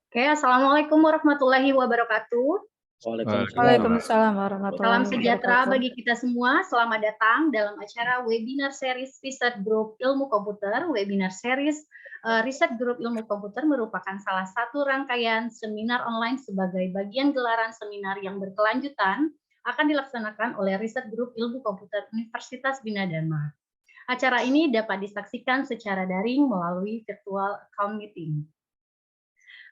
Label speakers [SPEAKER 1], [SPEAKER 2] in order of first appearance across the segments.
[SPEAKER 1] Oke, Assalamualaikum warahmatullahi wabarakatuh.
[SPEAKER 2] Waalaikumsalam.
[SPEAKER 3] Waalaikumsalam
[SPEAKER 1] Salam
[SPEAKER 3] warahmatullahi
[SPEAKER 1] sejahtera
[SPEAKER 3] wabarakatuh.
[SPEAKER 1] bagi kita semua. Selamat datang dalam acara webinar series Riset Group Ilmu Komputer. Webinar series Riset Group Ilmu Komputer merupakan salah satu rangkaian seminar online sebagai bagian gelaran seminar yang berkelanjutan akan dilaksanakan oleh Riset Group Ilmu Komputer Universitas Bina Dharma. Acara ini dapat disaksikan secara daring melalui virtual account meeting.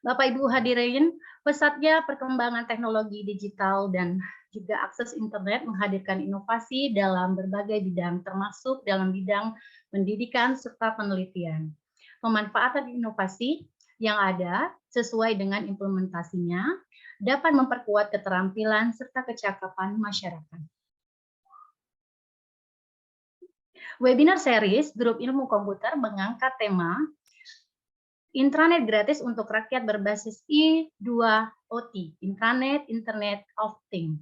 [SPEAKER 1] Bapak Ibu hadirin, pesatnya perkembangan teknologi digital dan juga akses internet menghadirkan inovasi dalam berbagai bidang, termasuk dalam bidang pendidikan serta penelitian. Pemanfaatan inovasi yang ada sesuai dengan implementasinya dapat memperkuat keterampilan serta kecakapan masyarakat. Webinar series Grup Ilmu Komputer mengangkat tema Intranet gratis untuk rakyat berbasis I2OT, Intranet Internet of Things.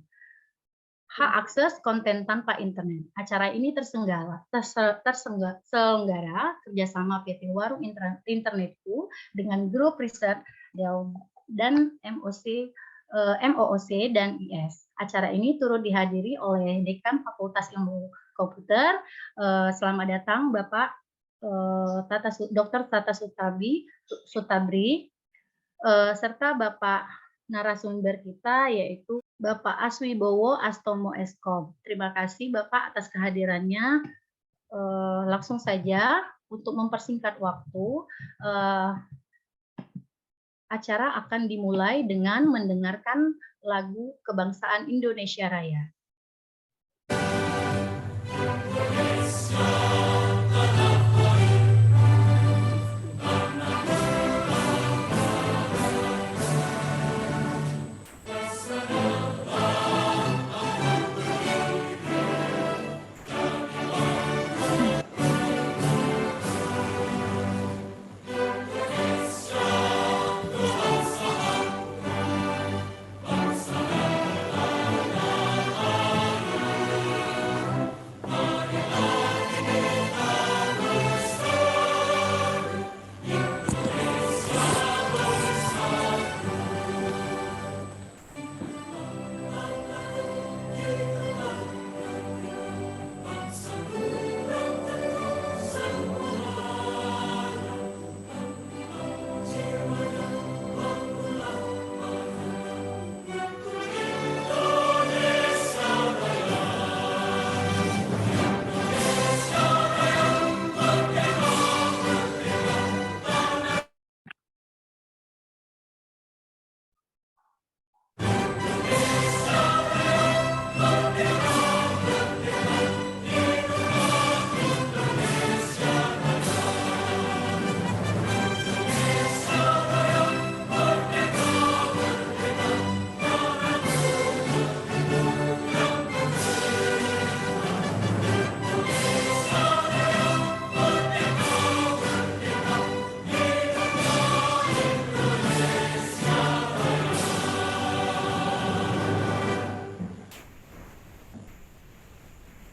[SPEAKER 1] Hak akses konten tanpa internet. Acara ini terselenggara kerjasama PT Warung Internetku dengan grup riset dan MOOC dan IS. Acara ini turut dihadiri oleh Dekan Fakultas Ilmu Komputer. Selamat datang Bapak Dr. Tata Sutabri, serta Bapak narasumber kita yaitu Bapak Aswibowo Astomo Eskom. Terima kasih Bapak atas kehadirannya. Langsung saja untuk mempersingkat waktu, acara akan dimulai dengan mendengarkan lagu Kebangsaan Indonesia Raya.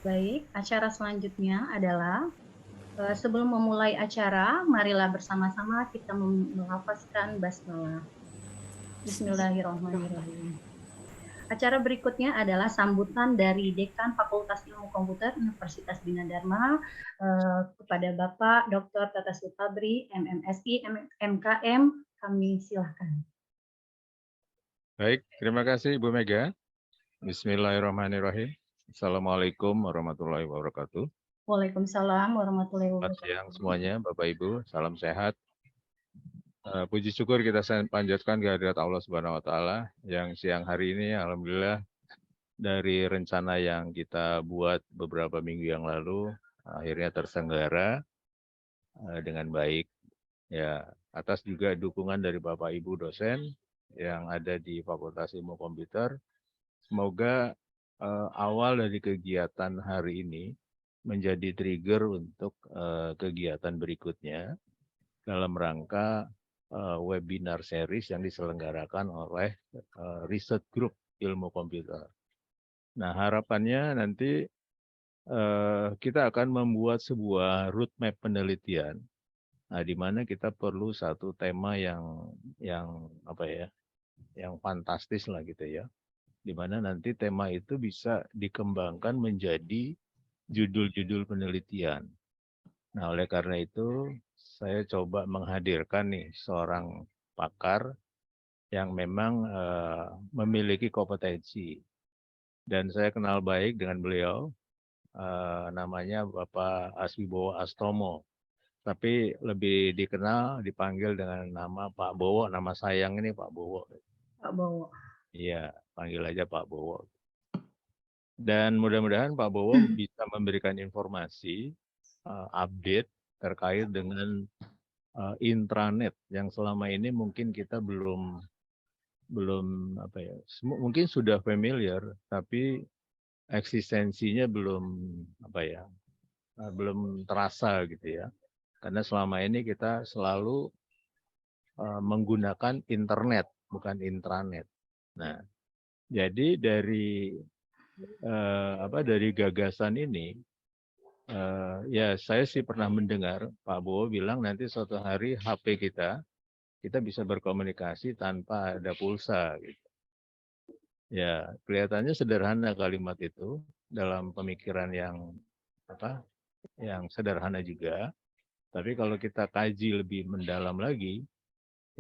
[SPEAKER 1] Baik, acara selanjutnya adalah sebelum memulai acara, marilah bersama-sama kita melafazkan basmalah. Bismillahirrahmanirrahim. Acara berikutnya adalah sambutan dari Dekan Fakultas Ilmu Komputer Universitas Bina Dharma kepada Bapak Dr. Tata Sutabri, MMSI, MKM. Kami silakan.
[SPEAKER 2] Baik, terima kasih Ibu Mega. Bismillahirrahmanirrahim. Assalamualaikum warahmatullahi wabarakatuh.
[SPEAKER 1] Waalaikumsalam warahmatullahi
[SPEAKER 2] Selamat
[SPEAKER 1] wabarakatuh.
[SPEAKER 2] siang semuanya, Bapak Ibu. Salam sehat. Puji syukur kita panjatkan kehadirat Allah Subhanahu Wa Taala yang siang hari ini, alhamdulillah dari rencana yang kita buat beberapa minggu yang lalu, akhirnya terselenggara dengan baik. Ya, atas juga dukungan dari Bapak Ibu dosen yang ada di Fakultas Ilmu Komputer. Semoga awal dari kegiatan hari ini menjadi trigger untuk kegiatan berikutnya dalam rangka webinar series yang diselenggarakan oleh Riset Group Ilmu Komputer. Nah, harapannya nanti kita akan membuat sebuah roadmap penelitian Nah, di mana kita perlu satu tema yang apa ya, yang fantastis lah gitu ya. Di mana nanti tema itu bisa dikembangkan menjadi judul-judul penelitian. Nah, oleh karena itu saya coba menghadirkan nih seorang pakar yang memang memiliki kompetensi. Dan saya kenal baik dengan beliau, namanya Bapak Aswibowo Astomo. Tapi lebih dikenal, dipanggil dengan nama Pak Bowo, nama sayang ini Pak Bowo.
[SPEAKER 1] Pak Bowo.
[SPEAKER 2] Iya, panggil aja Pak Bowo. Dan mudah-mudahan Pak Bowo bisa memberikan informasi, update terkait dengan intranet yang selama ini mungkin kita belum apa ya, mungkin sudah familiar, tapi eksistensinya belum apa ya, belum terasa gitu ya. Karena selama ini kita selalu menggunakan internet, bukan intranet. Nah, jadi dari dari gagasan ini, ya saya sih pernah mendengar Pak Bowo bilang nanti suatu hari HP kita bisa berkomunikasi tanpa ada pulsa. Gitu. Ya, kelihatannya sederhana kalimat itu dalam pemikiran yang yang sederhana juga. Tapi kalau kita kaji lebih mendalam lagi,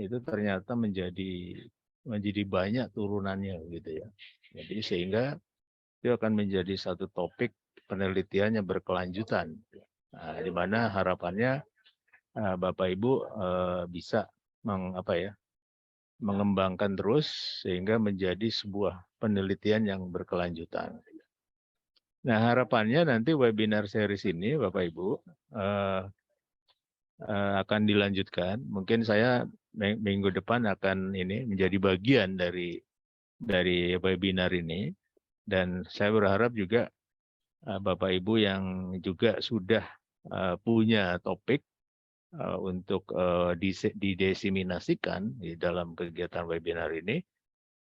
[SPEAKER 2] itu ternyata menjadi banyak turunannya gitu ya. Jadi sehingga itu akan menjadi satu topik penelitian yang berkelanjutan. Nah, di mana harapannya Bapak Ibu bisa mengembangkan terus sehingga menjadi sebuah penelitian yang berkelanjutan. Nah, harapannya nanti webinar series ini Bapak Ibu akan dilanjutkan. Mungkin saya minggu depan akan ini menjadi bagian dari webinar ini, dan saya berharap juga Bapak Ibu yang juga sudah punya topik untuk didesiminasikan di dalam kegiatan webinar ini,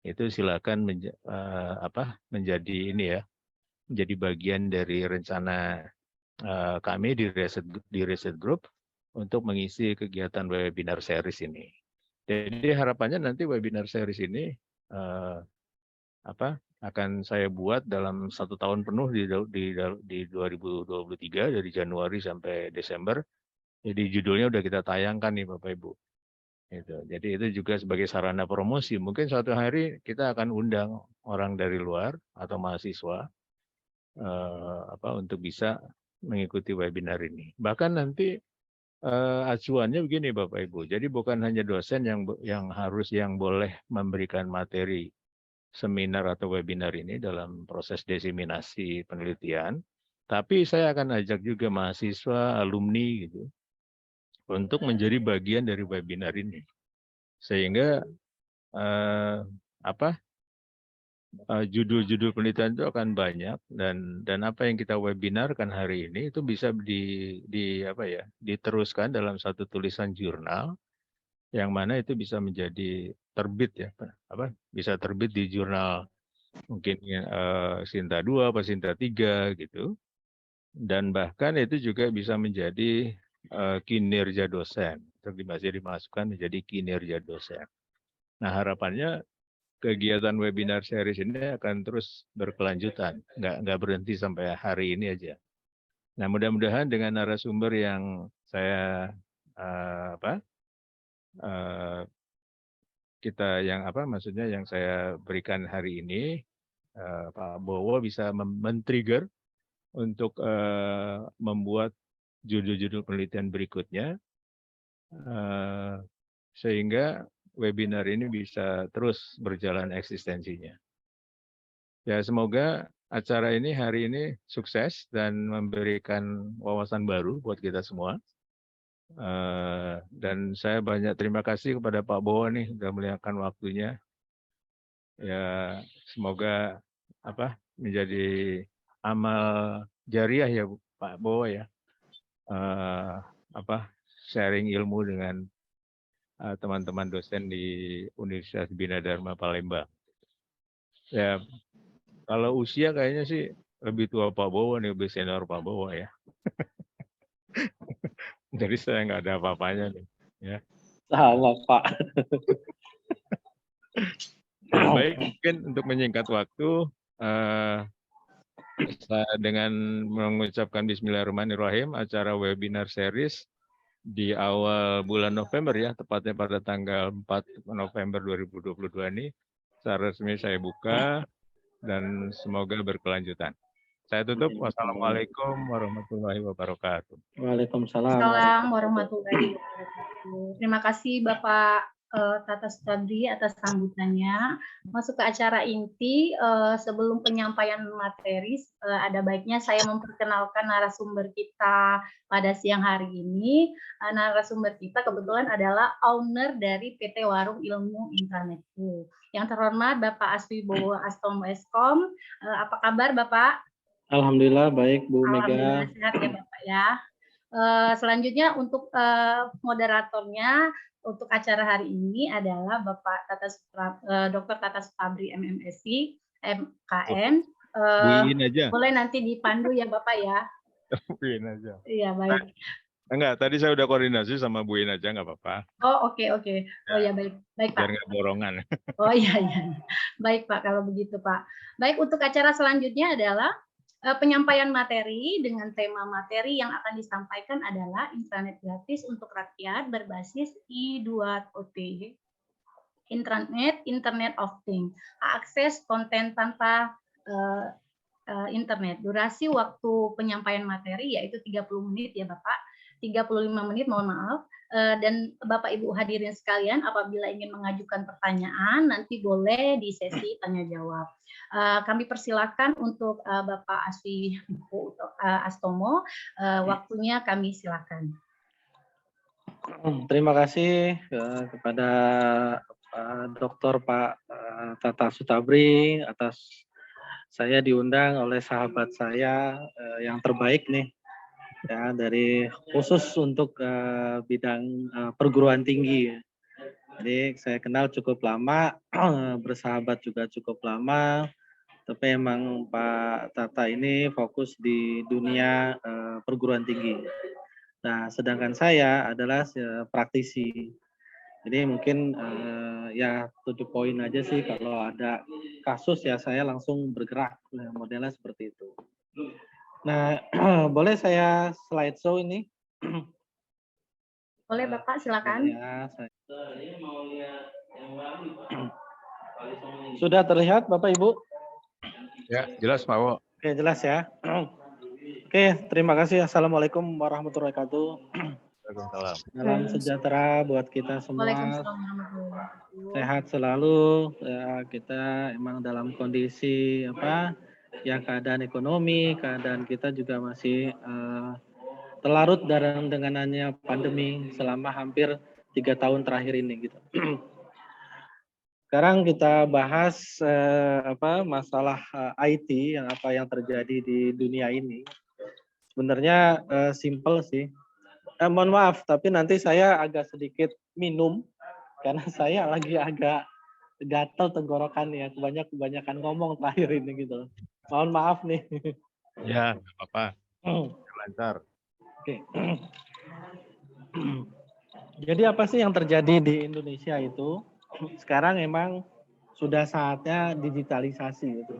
[SPEAKER 2] itu silakan menjadi ini ya, menjadi bagian dari rencana kami di Reset Group untuk mengisi kegiatan webinar series ini. Jadi harapannya nanti webinar series ini akan saya buat dalam 1 tahun penuh di 2023 dari Januari sampai Desember. Jadi judulnya udah kita tayangkan nih Bapak Ibu. Jadi itu juga sebagai sarana promosi. Mungkin suatu hari kita akan undang orang dari luar atau mahasiswa untuk bisa mengikuti webinar ini. Bahkan nanti acuannya begini Bapak Ibu. Jadi bukan hanya dosen yang boleh memberikan materi seminar atau webinar ini dalam proses desiminasi penelitian, tapi saya akan ajak juga mahasiswa, alumni gitu untuk menjadi bagian dari webinar ini. Sehingga judul-judul penelitian itu akan banyak, dan apa yang kita webinarkan hari ini itu bisa diteruskan dalam satu tulisan jurnal yang mana itu bisa menjadi terbit ya, bisa terbit di jurnal mungkin Sinta 2 atau Sinta 3 gitu, dan bahkan itu juga bisa menjadi kinerja dosen, masih dimasukkan menjadi kinerja dosen. Nah, harapannya kegiatan webinar series ini akan terus berkelanjutan, nggak berhenti sampai hari ini aja. Nah, mudah-mudahan dengan narasumber yang saya yang saya berikan hari ini, Pak Bowo bisa men-trigger untuk membuat judul-judul penelitian berikutnya, sehingga webinar ini bisa terus berjalan eksistensinya. Ya, semoga acara ini hari ini sukses dan memberikan wawasan baru buat kita semua. Dan saya banyak terima kasih kepada Pak Bowo nih sudah meluangkan waktunya. Ya, semoga menjadi amal jariah ya Pak Bowo ya. Sharing ilmu dengan teman-teman dosen di Universitas Bina Dharma Palembang. Ya, kalau usia kayaknya sih lebih tua Pak Bowo nih, lebih senior Pak Bowo ya. Jadi saya nggak ada apa-apanya nih. Ya.
[SPEAKER 3] Sama, Pak.
[SPEAKER 2] Ya, baik, mungkin untuk menyingkat waktu, saya dengan mengucapkan Bismillahirrahmanirrahim, acara webinar series di awal bulan November ya, tepatnya pada tanggal 4 November 2022 ini, secara resmi saya buka dan semoga berkelanjutan. Saya tutup. Wassalamualaikum warahmatullahi wabarakatuh.
[SPEAKER 3] Waalaikumsalam.
[SPEAKER 1] Assalamualaikum warahmatullahi wabarakatuh. Terima kasih Bapak Tata Sutabri atas sambutannya. Masuk ke acara inti, sebelum penyampaian materi, ada baiknya saya memperkenalkan narasumber kita pada siang hari ini. Narasumber kita kebetulan adalah owner dari PT Warung Ilmu Intranetku. Yang terhormat Bapak Aswibowo Astomo Eskom. Apa kabar Bapak?
[SPEAKER 3] Alhamdulillah baik Bu Mega.
[SPEAKER 1] Alhamdulillah sehat ya Bapak ya. Selanjutnya untuk moderatornya untuk acara hari ini adalah Bapak Dr. Tata Sutabri MMSI MKN.
[SPEAKER 2] Buin aja.
[SPEAKER 1] Boleh nanti dipandu ya Bapak ya.
[SPEAKER 2] Buin aja.
[SPEAKER 1] Iya baik.
[SPEAKER 2] Enggak, tadi saya udah koordinasi sama Buin aja, nggak apa-apa.
[SPEAKER 1] Oh oke. Oh ya baik Pak.
[SPEAKER 2] Biar nggak borongan.
[SPEAKER 1] Oh iya. Baik Pak kalau begitu Pak. Baik, untuk acara selanjutnya adalah penyampaian materi dengan tema materi yang akan disampaikan adalah intranet gratis untuk rakyat berbasis I2OT. Internet of Things. Akses konten tanpa internet. Durasi waktu penyampaian materi yaitu 30 menit ya Bapak. 35 menit mohon maaf. Dan Bapak Ibu hadirin sekalian, apabila ingin mengajukan pertanyaan nanti boleh di sesi tanya jawab. Kami persilakan untuk Bapak Aswi Astomo, waktunya kami silakan.
[SPEAKER 3] Terima kasih kepada Dr. Pak Tata Sutabri atas saya diundang oleh sahabat saya yang terbaik nih. Ya, dari khusus untuk bidang perguruan tinggi. Jadi saya kenal cukup lama, bersahabat juga cukup lama, tapi emang Pak Tata ini fokus di dunia perguruan tinggi. Nah, sedangkan saya adalah praktisi. Jadi mungkin ya to the point aja sih, kalau ada kasus ya saya langsung bergerak, modelnya seperti itu. Nah, boleh saya slideshow ini?
[SPEAKER 1] Boleh Bapak, silakan.
[SPEAKER 3] Ya, sudah terlihat Bapak Ibu?
[SPEAKER 2] Ya, jelas Pak Wo.
[SPEAKER 3] Oke, jelas ya. Oke, terima kasih. Assalamualaikum warahmatullahi wabarakatuh.
[SPEAKER 2] Waalaikumsalam.
[SPEAKER 3] Salam sejahtera buat kita semua.
[SPEAKER 1] Waalaikumsalam warahmatullahi wabarakatuh.
[SPEAKER 3] Sehat selalu. Ya, kita emang dalam kondisi apa? Ya, keadaan ekonomi, keadaan kita juga masih terlarut dengan adanya pandemi selama hampir 3 tahun terakhir ini gitu. Sekarang kita bahas masalah IT yang terjadi di dunia ini. Sebenarnya simple sih. Mohon maaf, tapi nanti saya agak sedikit minum karena saya lagi agak gatel tenggorokan ya, kebanyakan ngomong terakhir ini gitu. Mohon maaf nih.
[SPEAKER 2] Ya, nggak apa-apa. Lancar.
[SPEAKER 3] Oke. Jadi apa sih yang terjadi di Indonesia itu? Sekarang emang sudah saatnya digitalisasi gitu.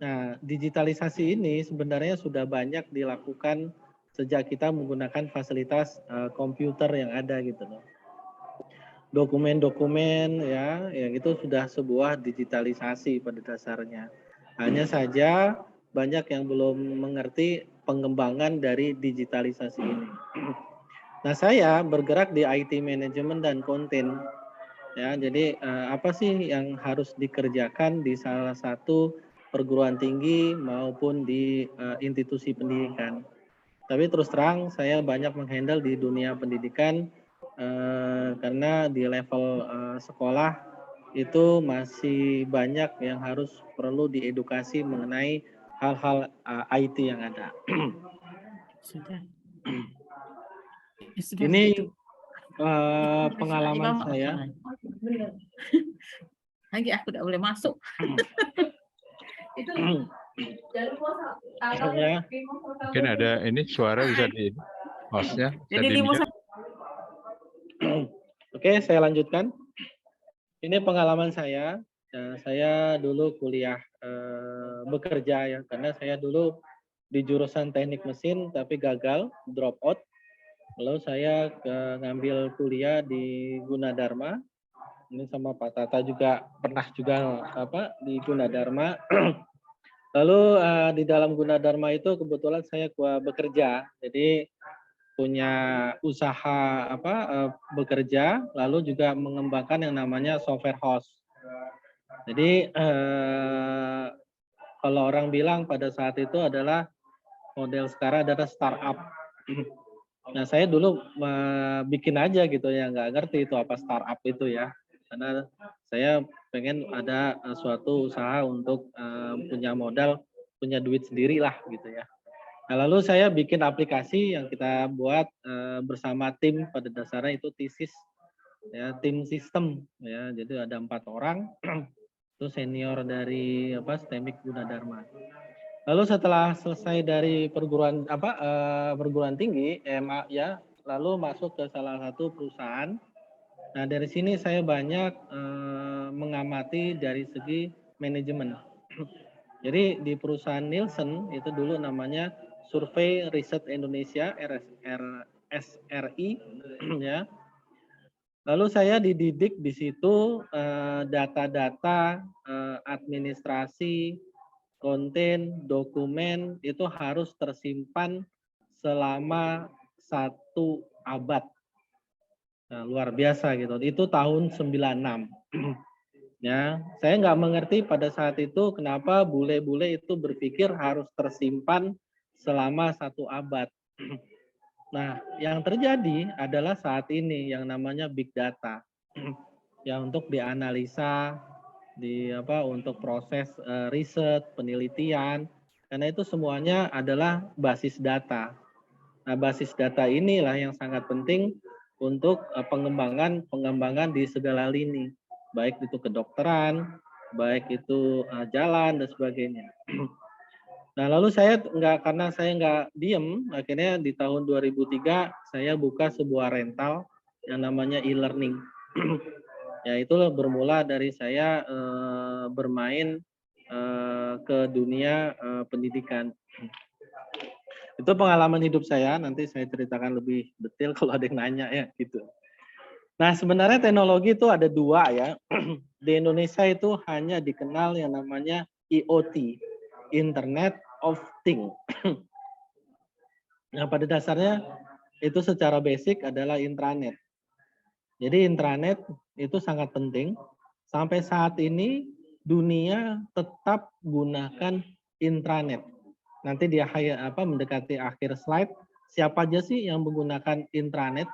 [SPEAKER 3] Nah, digitalisasi ini sebenarnya sudah banyak dilakukan sejak kita menggunakan fasilitas komputer yang ada gitu loh. Dokumen-dokumen ya, yang itu sudah sebuah digitalisasi pada dasarnya. Hanya saja banyak yang belum mengerti pengembangan dari digitalisasi ini. Nah, saya bergerak di IT manajemen dan konten. Ya, jadi apa sih yang harus dikerjakan di salah satu perguruan tinggi maupun di institusi pendidikan. Tapi terus terang saya banyak menghandle di dunia pendidikan karena di level sekolah itu masih banyak yang harus perlu diedukasi mengenai hal-hal IT yang ada.
[SPEAKER 4] Sudah.
[SPEAKER 3] Ini pengalaman saya.
[SPEAKER 4] Lagi aku tidak boleh masuk.
[SPEAKER 3] Ya.
[SPEAKER 2] Mungkin ada ini suara bisa di hostnya.
[SPEAKER 4] Jadi
[SPEAKER 2] Saya
[SPEAKER 4] di
[SPEAKER 2] di-mute.
[SPEAKER 3] Oke, saya lanjutkan. Ini pengalaman saya. Saya dulu kuliah bekerja ya, karena saya dulu di jurusan teknik mesin tapi gagal, drop out. Lalu saya ngambil kuliah di Gunadarma. Ini sama Pak Tata juga pernah juga di Gunadarma. Lalu di dalam Gunadarma itu kebetulan saya bekerja. Jadi punya usaha bekerja, lalu juga mengembangkan yang namanya software house. Jadi kalau orang bilang pada saat itu adalah model sekarang adalah startup. Nah saya dulu bikin aja gitu ya, nggak ngerti itu apa startup itu ya, karena saya pengen ada suatu usaha untuk punya modal, punya duit sendiri lah gitu ya. Nah, lalu saya bikin aplikasi yang kita buat bersama tim, pada dasarnya itu TSIS, ya, tim sistem ya. Jadi ada 4 orang, itu senior dari STEMIK Gunadarma. Lalu setelah selesai dari perguruan tinggi EMA ya, lalu masuk ke salah satu perusahaan. Nah dari sini saya banyak mengamati dari segi manajemen. Jadi di perusahaan Nielsen itu dulu namanya Survei Riset Indonesia SRI ya. Lalu saya dididik di situ data-data administrasi, konten, dokumen itu harus tersimpan selama 1 abad. Nah, luar biasa gitu. Itu tahun 96. Ya, saya nggak mengerti pada saat itu kenapa bule-bule itu berpikir harus tersimpan selama 1 abad. Nah, yang terjadi adalah saat ini yang namanya big data. Ya, untuk dianalisa, untuk proses riset, penelitian, karena itu semuanya adalah basis data. Nah, basis data inilah yang sangat penting untuk pengembangan di segala lini, baik itu kedokteran, baik itu jalan dan sebagainya. Nah, lalu karena saya nggak diem, akhirnya di tahun 2003 saya buka sebuah rental yang namanya e-learning. Ya, itu bermula dari saya bermain ke dunia pendidikan. Itu pengalaman hidup saya, nanti saya ceritakan lebih detail kalau ada yang nanya ya gitu. Nah, sebenarnya teknologi itu ada 2 ya. Di Indonesia itu hanya dikenal yang namanya IoT, Internet of Things. Nah, pada dasarnya itu secara basic adalah intranet. Jadi intranet itu sangat penting. Sampai saat ini dunia tetap gunakan intranet. Nanti di mendekati akhir slide, siapa aja sih yang menggunakan intranet?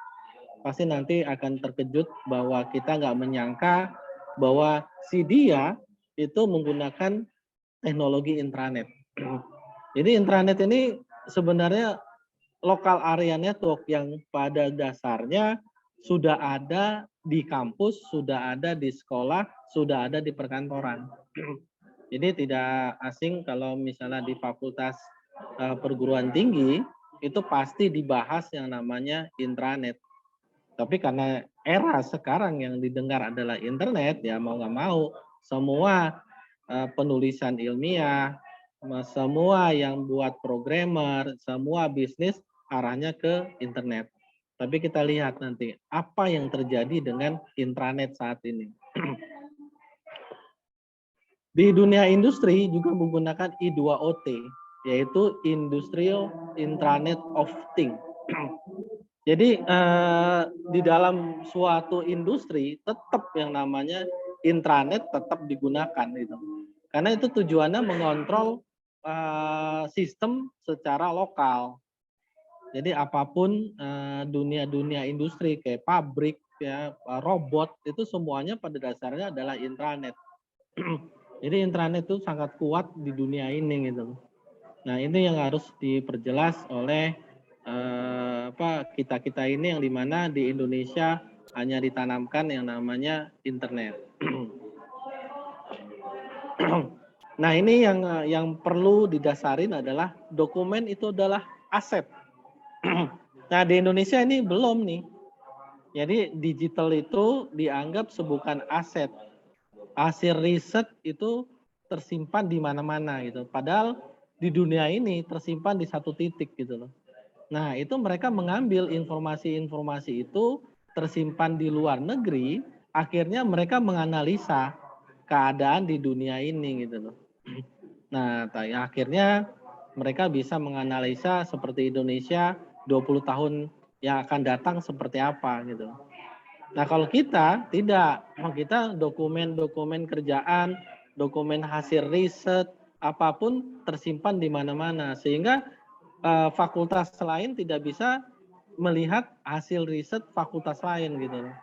[SPEAKER 3] Pasti nanti akan terkejut bahwa kita nggak menyangka bahwa si dia itu menggunakan teknologi intranet. Jadi intranet ini sebenarnya local area network yang pada dasarnya sudah ada di kampus, sudah ada di sekolah, sudah ada di perkantoran. Jadi tidak asing kalau misalnya di fakultas perguruan tinggi itu pasti dibahas yang namanya intranet. Tapi karena era sekarang yang didengar adalah internet, ya mau nggak mau semua penulisan ilmiah, semua yang buat programmer, semua bisnis arahnya ke internet. Tapi kita lihat nanti apa yang terjadi dengan intranet saat ini. Di dunia industri juga menggunakan I2OT, yaitu Industrial Intranet of Things. Jadi di dalam suatu industri tetap yang namanya intranet tetap digunakan itu. Karena itu tujuannya mengontrol sistem secara lokal. Jadi apapun dunia industri kayak pabrik ya, robot itu semuanya pada dasarnya adalah intranet. Jadi intranet itu sangat kuat di dunia ini gitu. Nah, ini yang harus diperjelas oleh kita ini yang dimana di Indonesia hanya ditanamkan yang namanya internet. Nah, ini yang perlu didasarin adalah dokumen itu adalah aset. Nah, di Indonesia ini belum nih. Jadi digital itu dianggap bukan aset. Hasil riset itu tersimpan di mana-mana gitu. Padahal di dunia ini tersimpan di satu titik gitu loh. Nah, itu mereka mengambil informasi-informasi itu tersimpan di luar negeri, akhirnya mereka menganalisa keadaan di dunia ini gitu loh. Nah, akhirnya mereka bisa menganalisa seperti Indonesia 20 tahun yang akan datang seperti apa gitu. Nah, kalau kita tidak, kita dokumen-dokumen kerjaan, dokumen hasil riset, apapun tersimpan di mana-mana sehingga fakultas lain tidak bisa melihat hasil riset fakultas lain gitu loh.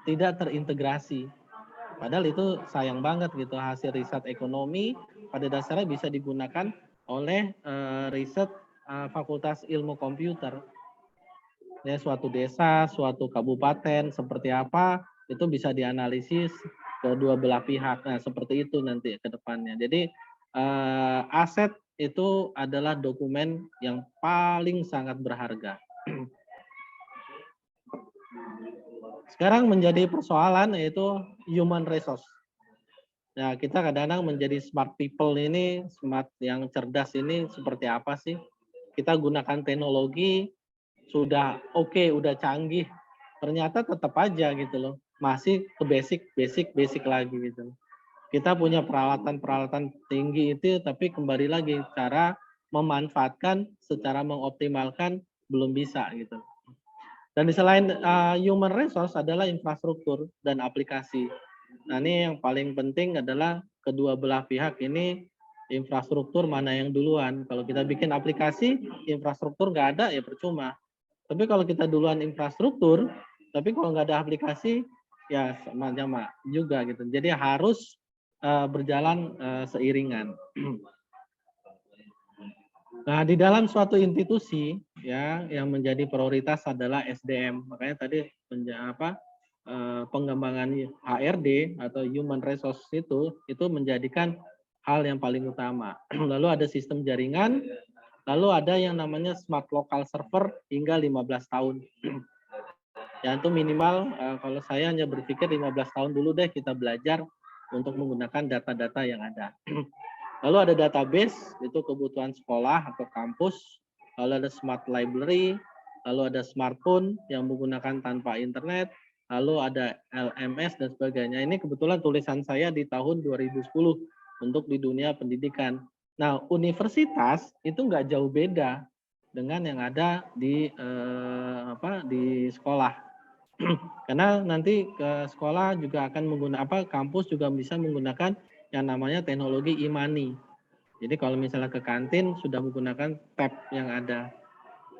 [SPEAKER 3] Tidak terintegrasi. Padahal itu sayang banget gitu, hasil riset ekonomi pada dasarnya bisa digunakan oleh riset fakultas ilmu komputer. Ya, suatu desa, suatu kabupaten seperti apa itu bisa dianalisis kedua belah pihak. Nah, seperti itu nanti ke depannya. Jadi aset itu adalah dokumen yang paling sangat berharga. Sekarang menjadi persoalan yaitu human resource. Nah, kita kadang-kadang menjadi smart people ini, smart yang cerdas ini seperti apa sih? Kita gunakan teknologi sudah oke, udah canggih, ternyata tetap aja gitu loh, masih ke basic lagi gitu. Kita punya peralatan-peralatan tinggi itu, tapi kembali lagi cara memanfaatkan secara mengoptimalkan belum bisa gitu. Dan di selain human resource adalah infrastruktur dan aplikasi. Nah, ini yang paling penting adalah kedua belah pihak ini infrastruktur mana yang duluan. Kalau kita bikin aplikasi, infrastruktur nggak ada ya percuma. Tapi kalau kita duluan infrastruktur, tapi kalau nggak ada aplikasi, ya sama juga gitu. Jadi harus berjalan seiringan. Nah, di dalam suatu institusi ya yang menjadi prioritas adalah SDM. Makanya tadi pengembangan HRD atau human resource itu menjadikan hal yang paling utama. Lalu ada sistem jaringan, lalu ada yang namanya smart local server hingga 15 tahun. Ya itu minimal kalau saya hanya berpikir 15 tahun dulu deh kita belajar untuk menggunakan data-data yang ada. Lalu ada database, itu kebutuhan sekolah atau kampus. Lalu ada smart library, lalu ada smartphone yang menggunakan tanpa internet, lalu ada LMS dan sebagainya. Ini kebetulan tulisan saya di tahun 2010 untuk di dunia pendidikan. Nah, universitas itu nggak jauh beda dengan yang ada di sekolah. Karena nanti ke sekolah juga akan menggunakan kampus juga bisa menggunakan yang namanya teknologi e-money. Jadi kalau misalnya ke kantin sudah menggunakan tab yang ada.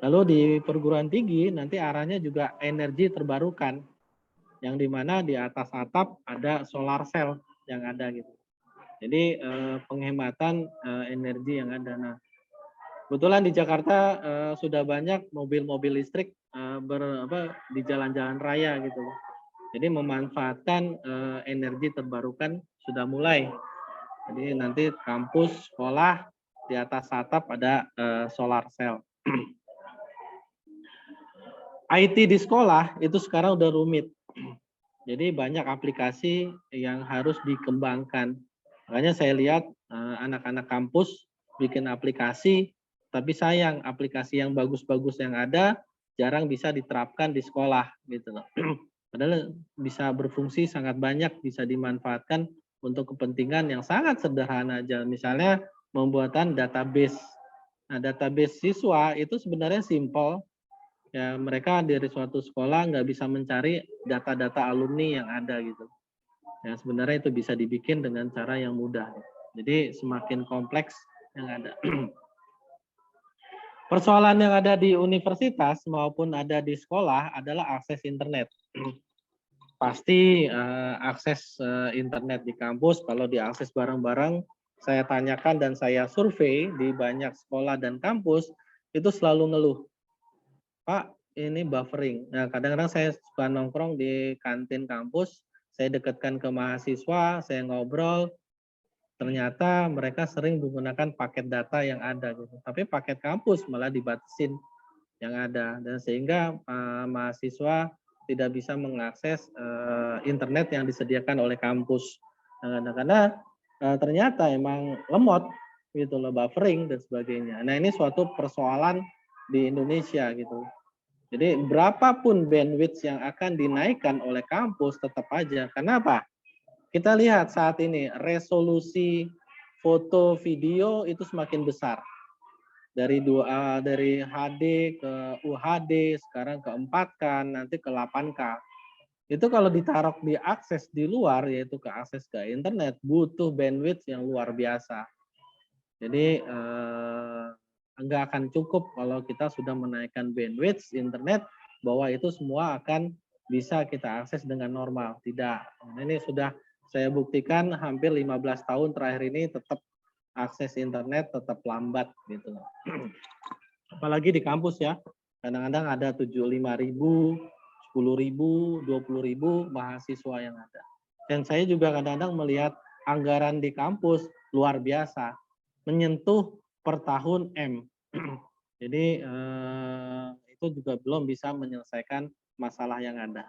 [SPEAKER 3] Lalu di perguruan tinggi nanti arahnya juga energi terbarukan. Yang dimana di atas atap ada solar cell yang ada gitu. Jadi penghematan energi yang ada. Nah, kebetulan di Jakarta sudah banyak mobil-mobil listrik di jalan-jalan raya gitu. Jadi memanfaatkan energi terbarukan sudah mulai. Jadi nanti kampus, sekolah, di atas atap ada solar cell. IT di sekolah itu sekarang udah rumit. Jadi banyak aplikasi yang harus dikembangkan. Makanya saya lihat anak-anak kampus bikin aplikasi, tapi sayang aplikasi yang bagus-bagus yang ada jarang bisa diterapkan di sekolah gitu loh. Padahal bisa berfungsi sangat banyak, bisa dimanfaatkan untuk kepentingan yang sangat sederhana aja. Misalnya pembuatan database. Nah, database siswa itu sebenarnya simple. Ya, mereka dari suatu sekolah nggak bisa mencari data-data alumni yang ada gitu. Ya, sebenarnya itu bisa dibikin dengan cara yang mudah. Jadi semakin kompleks yang ada. Persoalan yang ada di universitas maupun ada di sekolah adalah akses internet. Pasti akses internet di kampus, kalau diakses bareng-bareng, saya tanyakan dan saya survei di banyak sekolah dan kampus, itu selalu ngeluh. Pak, ini buffering. Nah, kadang-kadang saya suka nongkrong di kantin kampus, saya dekatkan ke mahasiswa, saya ngobrol, ternyata mereka sering menggunakan paket data yang ada gitu. Tapi paket kampus malah dibatasin. yang ada, dan sehingga mahasiswa tidak bisa mengakses internet yang disediakan oleh kampus. Karena ternyata emang lemot gitu loh, buffering dan sebagainya. Nah, ini suatu persoalan di Indonesia gitu. Jadi berapapun bandwidth yang akan dinaikkan oleh kampus tetap aja. Kenapa? Kita lihat saat ini resolusi foto video itu semakin besar. Dari dari HD ke UHD, sekarang ke 4K, nanti ke 8K. Itu kalau ditaruh di akses di luar, yaitu ke akses ke internet, butuh bandwidth yang luar biasa. Jadi nggak akan cukup kalau kita sudah menaikkan bandwidth internet, bahwa itu semua akan bisa kita akses dengan normal. Tidak. Nah, ini sudah saya buktikan hampir 15 tahun terakhir ini tetap akses internet tetap lambat gitu. Apalagi di kampus ya. Kadang-kadang ada 75.000, 10.000, 20.000 mahasiswa yang ada. Dan saya juga kadang-kadang melihat anggaran di kampus luar biasa, menyentuh per tahun M. Jadi itu juga belum bisa menyelesaikan masalah yang ada.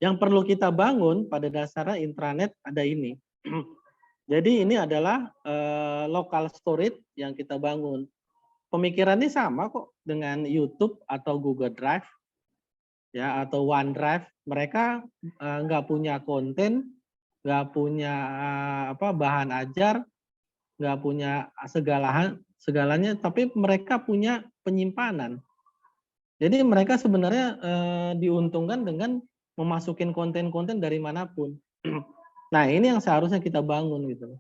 [SPEAKER 3] Yang perlu kita bangun pada dasarnya intranet ada ini. Jadi ini adalah local storage yang kita bangun. Pemikirannya sama kok dengan YouTube atau Google Drive, ya, atau OneDrive. Mereka nggak punya konten, nggak punya bahan ajar, nggak punya segalanya, tapi mereka punya penyimpanan. Jadi mereka sebenarnya diuntungkan dengan memasukin konten-konten dari manapun. Nah, ini yang seharusnya kita bangun gitu.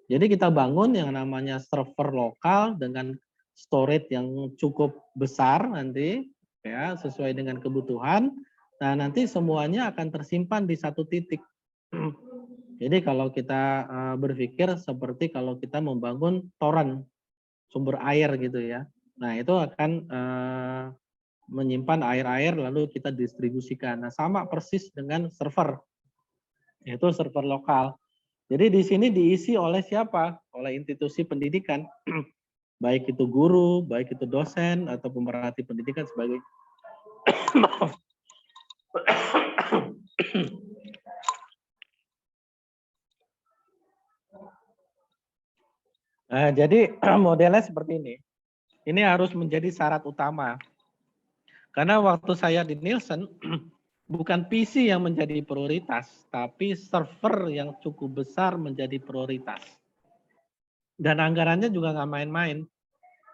[SPEAKER 3] Jadi kita bangun yang namanya server lokal dengan storage yang cukup besar nanti, ya, sesuai dengan kebutuhan. Nah, nanti semuanya akan tersimpan di satu titik. Jadi kalau kita berpikir seperti kalau kita membangun toren, sumber air gitu ya. Nah, itu akan menyimpan air-air lalu kita distribusikan. Nah, sama persis dengan server, yaitu server lokal. Jadi di sini diisi oleh siapa? Oleh institusi pendidikan, baik itu guru, baik itu dosen atau pemerhati pendidikan sebagai. Nah, jadi modelnya seperti ini. Ini harus menjadi syarat utama. Karena waktu saya di Nielsen, bukan PC yang menjadi prioritas, tapi server yang cukup besar menjadi prioritas. Dan anggarannya juga nggak main-main,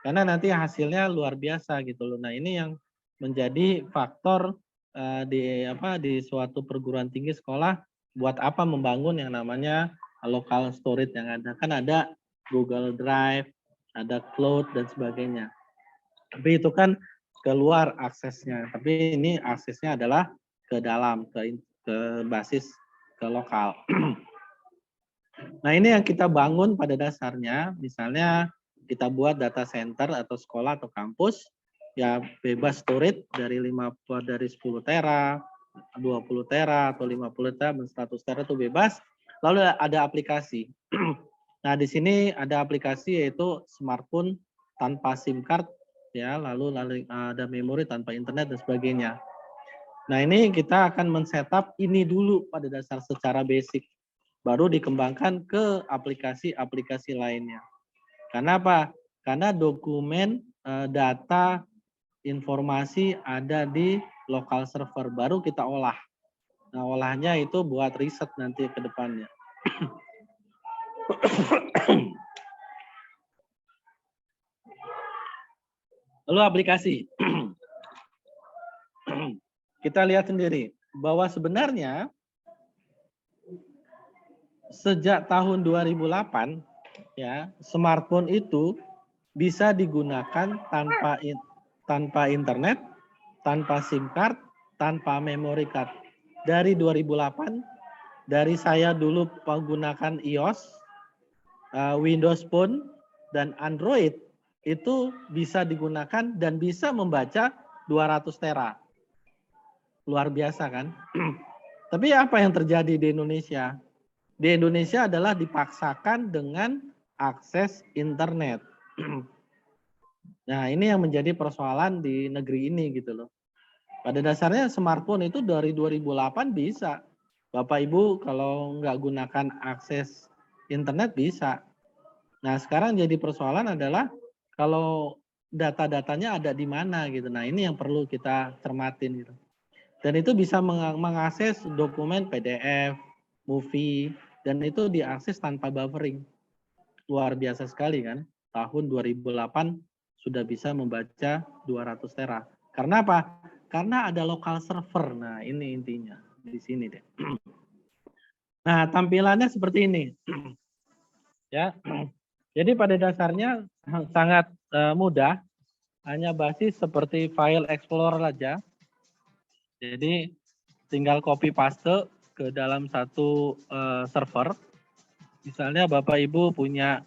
[SPEAKER 3] karena nanti hasilnya luar biasa gitu loh. Nah, ini yang menjadi faktor di suatu perguruan tinggi sekolah, buat apa membangun yang namanya local storage yang ada. Kan ada Google Drive, ada Cloud dan sebagainya. Tapi itu kan keluar aksesnya, tapi ini aksesnya adalah ke dalam, ke basis, ke lokal. Nah, ini yang kita bangun pada dasarnya, misalnya kita buat data center atau sekolah atau kampus, ya bebas storage dari 10 tera, 20 tera, atau 50 tera, 100 tera itu bebas. Lalu ada aplikasi. Nah, di sini ada aplikasi yaitu smartphone tanpa SIM card, ya, lalu ada memori tanpa internet dan sebagainya. Nah, ini kita akan men-setup ini dulu pada dasar secara basic, baru dikembangkan ke aplikasi-aplikasi lainnya. Karena apa? Karena dokumen, data, informasi ada di lokal server, baru kita olah. Nah, olahnya itu buat riset nanti ke depannya. Lalu aplikasi. Kita lihat sendiri bahwa sebenarnya sejak tahun 2008 ya, smartphone itu bisa digunakan tanpa internet, tanpa SIM card, tanpa memory card. Dari 2008, dari saya dulu menggunakan iOS, Windows Phone dan Android itu bisa digunakan dan bisa membaca 200 tera. Luar biasa kan? Tapi apa yang terjadi di Indonesia? Di Indonesia adalah dipaksakan dengan akses internet. Nah, ini yang menjadi persoalan di negeri ini gitu loh. Pada dasarnya smartphone itu dari 2008 bisa. Bapak Ibu kalau nggak gunakan akses internet bisa. Nah, sekarang jadi persoalan adalah kalau data-datanya ada di mana gitu. Nah, ini yang perlu kita cermatin gitu. Dan itu bisa mengakses dokumen PDF, movie, dan itu diakses tanpa buffering. Luar biasa sekali kan. Tahun 2008 sudah bisa membaca 200 tera. Karena apa? Karena ada local server. Nah, ini intinya di sini deh. Nah, tampilannya seperti ini. Ya. Jadi pada dasarnya sangat mudah, hanya basis seperti file explorer saja. Jadi tinggal copy paste ke dalam satu server. Misalnya Bapak Ibu punya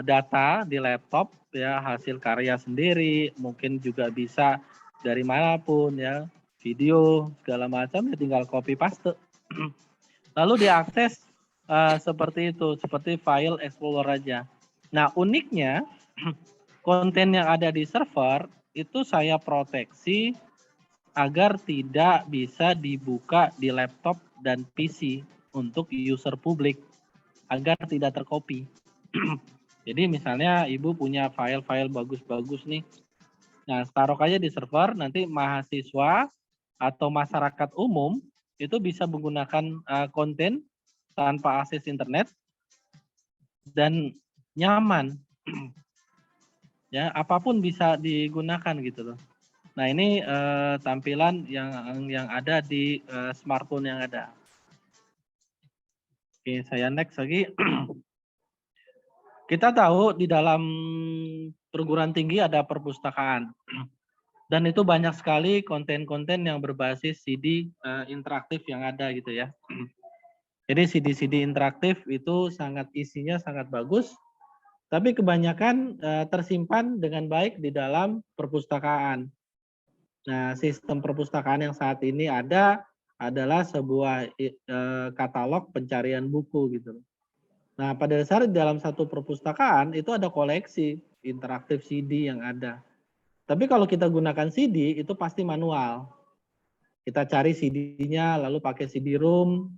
[SPEAKER 3] data di laptop ya, hasil karya sendiri, mungkin juga bisa dari manapun ya, video segala macam ya tinggal copy paste. Lalu diakses seperti itu, seperti file explorer aja. Nah, uniknya konten yang ada di server itu saya proteksi agar tidak bisa dibuka di laptop dan PC untuk user publik agar tidak tercopy. Jadi misalnya Ibu punya file-file bagus-bagus nih. Nah, taruh aja di server, nanti mahasiswa atau masyarakat umum itu bisa menggunakan konten tanpa akses internet dan nyaman. Ya, apapun bisa digunakan gitu loh. Nah, ini tampilan yang ada di smartphone yang ada. Oke, saya next lagi. Kita tahu di dalam perguruan tinggi ada perpustakaan. Dan itu banyak sekali konten-konten yang berbasis CD interaktif yang ada gitu ya. Jadi CD-CD interaktif itu isinya sangat bagus, tapi kebanyakan tersimpan dengan baik di dalam perpustakaan. Nah, sistem perpustakaan yang saat ini ada adalah sebuah katalog pencarian buku gitu. Nah, pada dasarnya dalam satu perpustakaan itu ada koleksi interaktif CD yang ada. Tapi kalau kita gunakan CD itu pasti manual. Kita cari CD-nya, lalu pakai CD-ROM,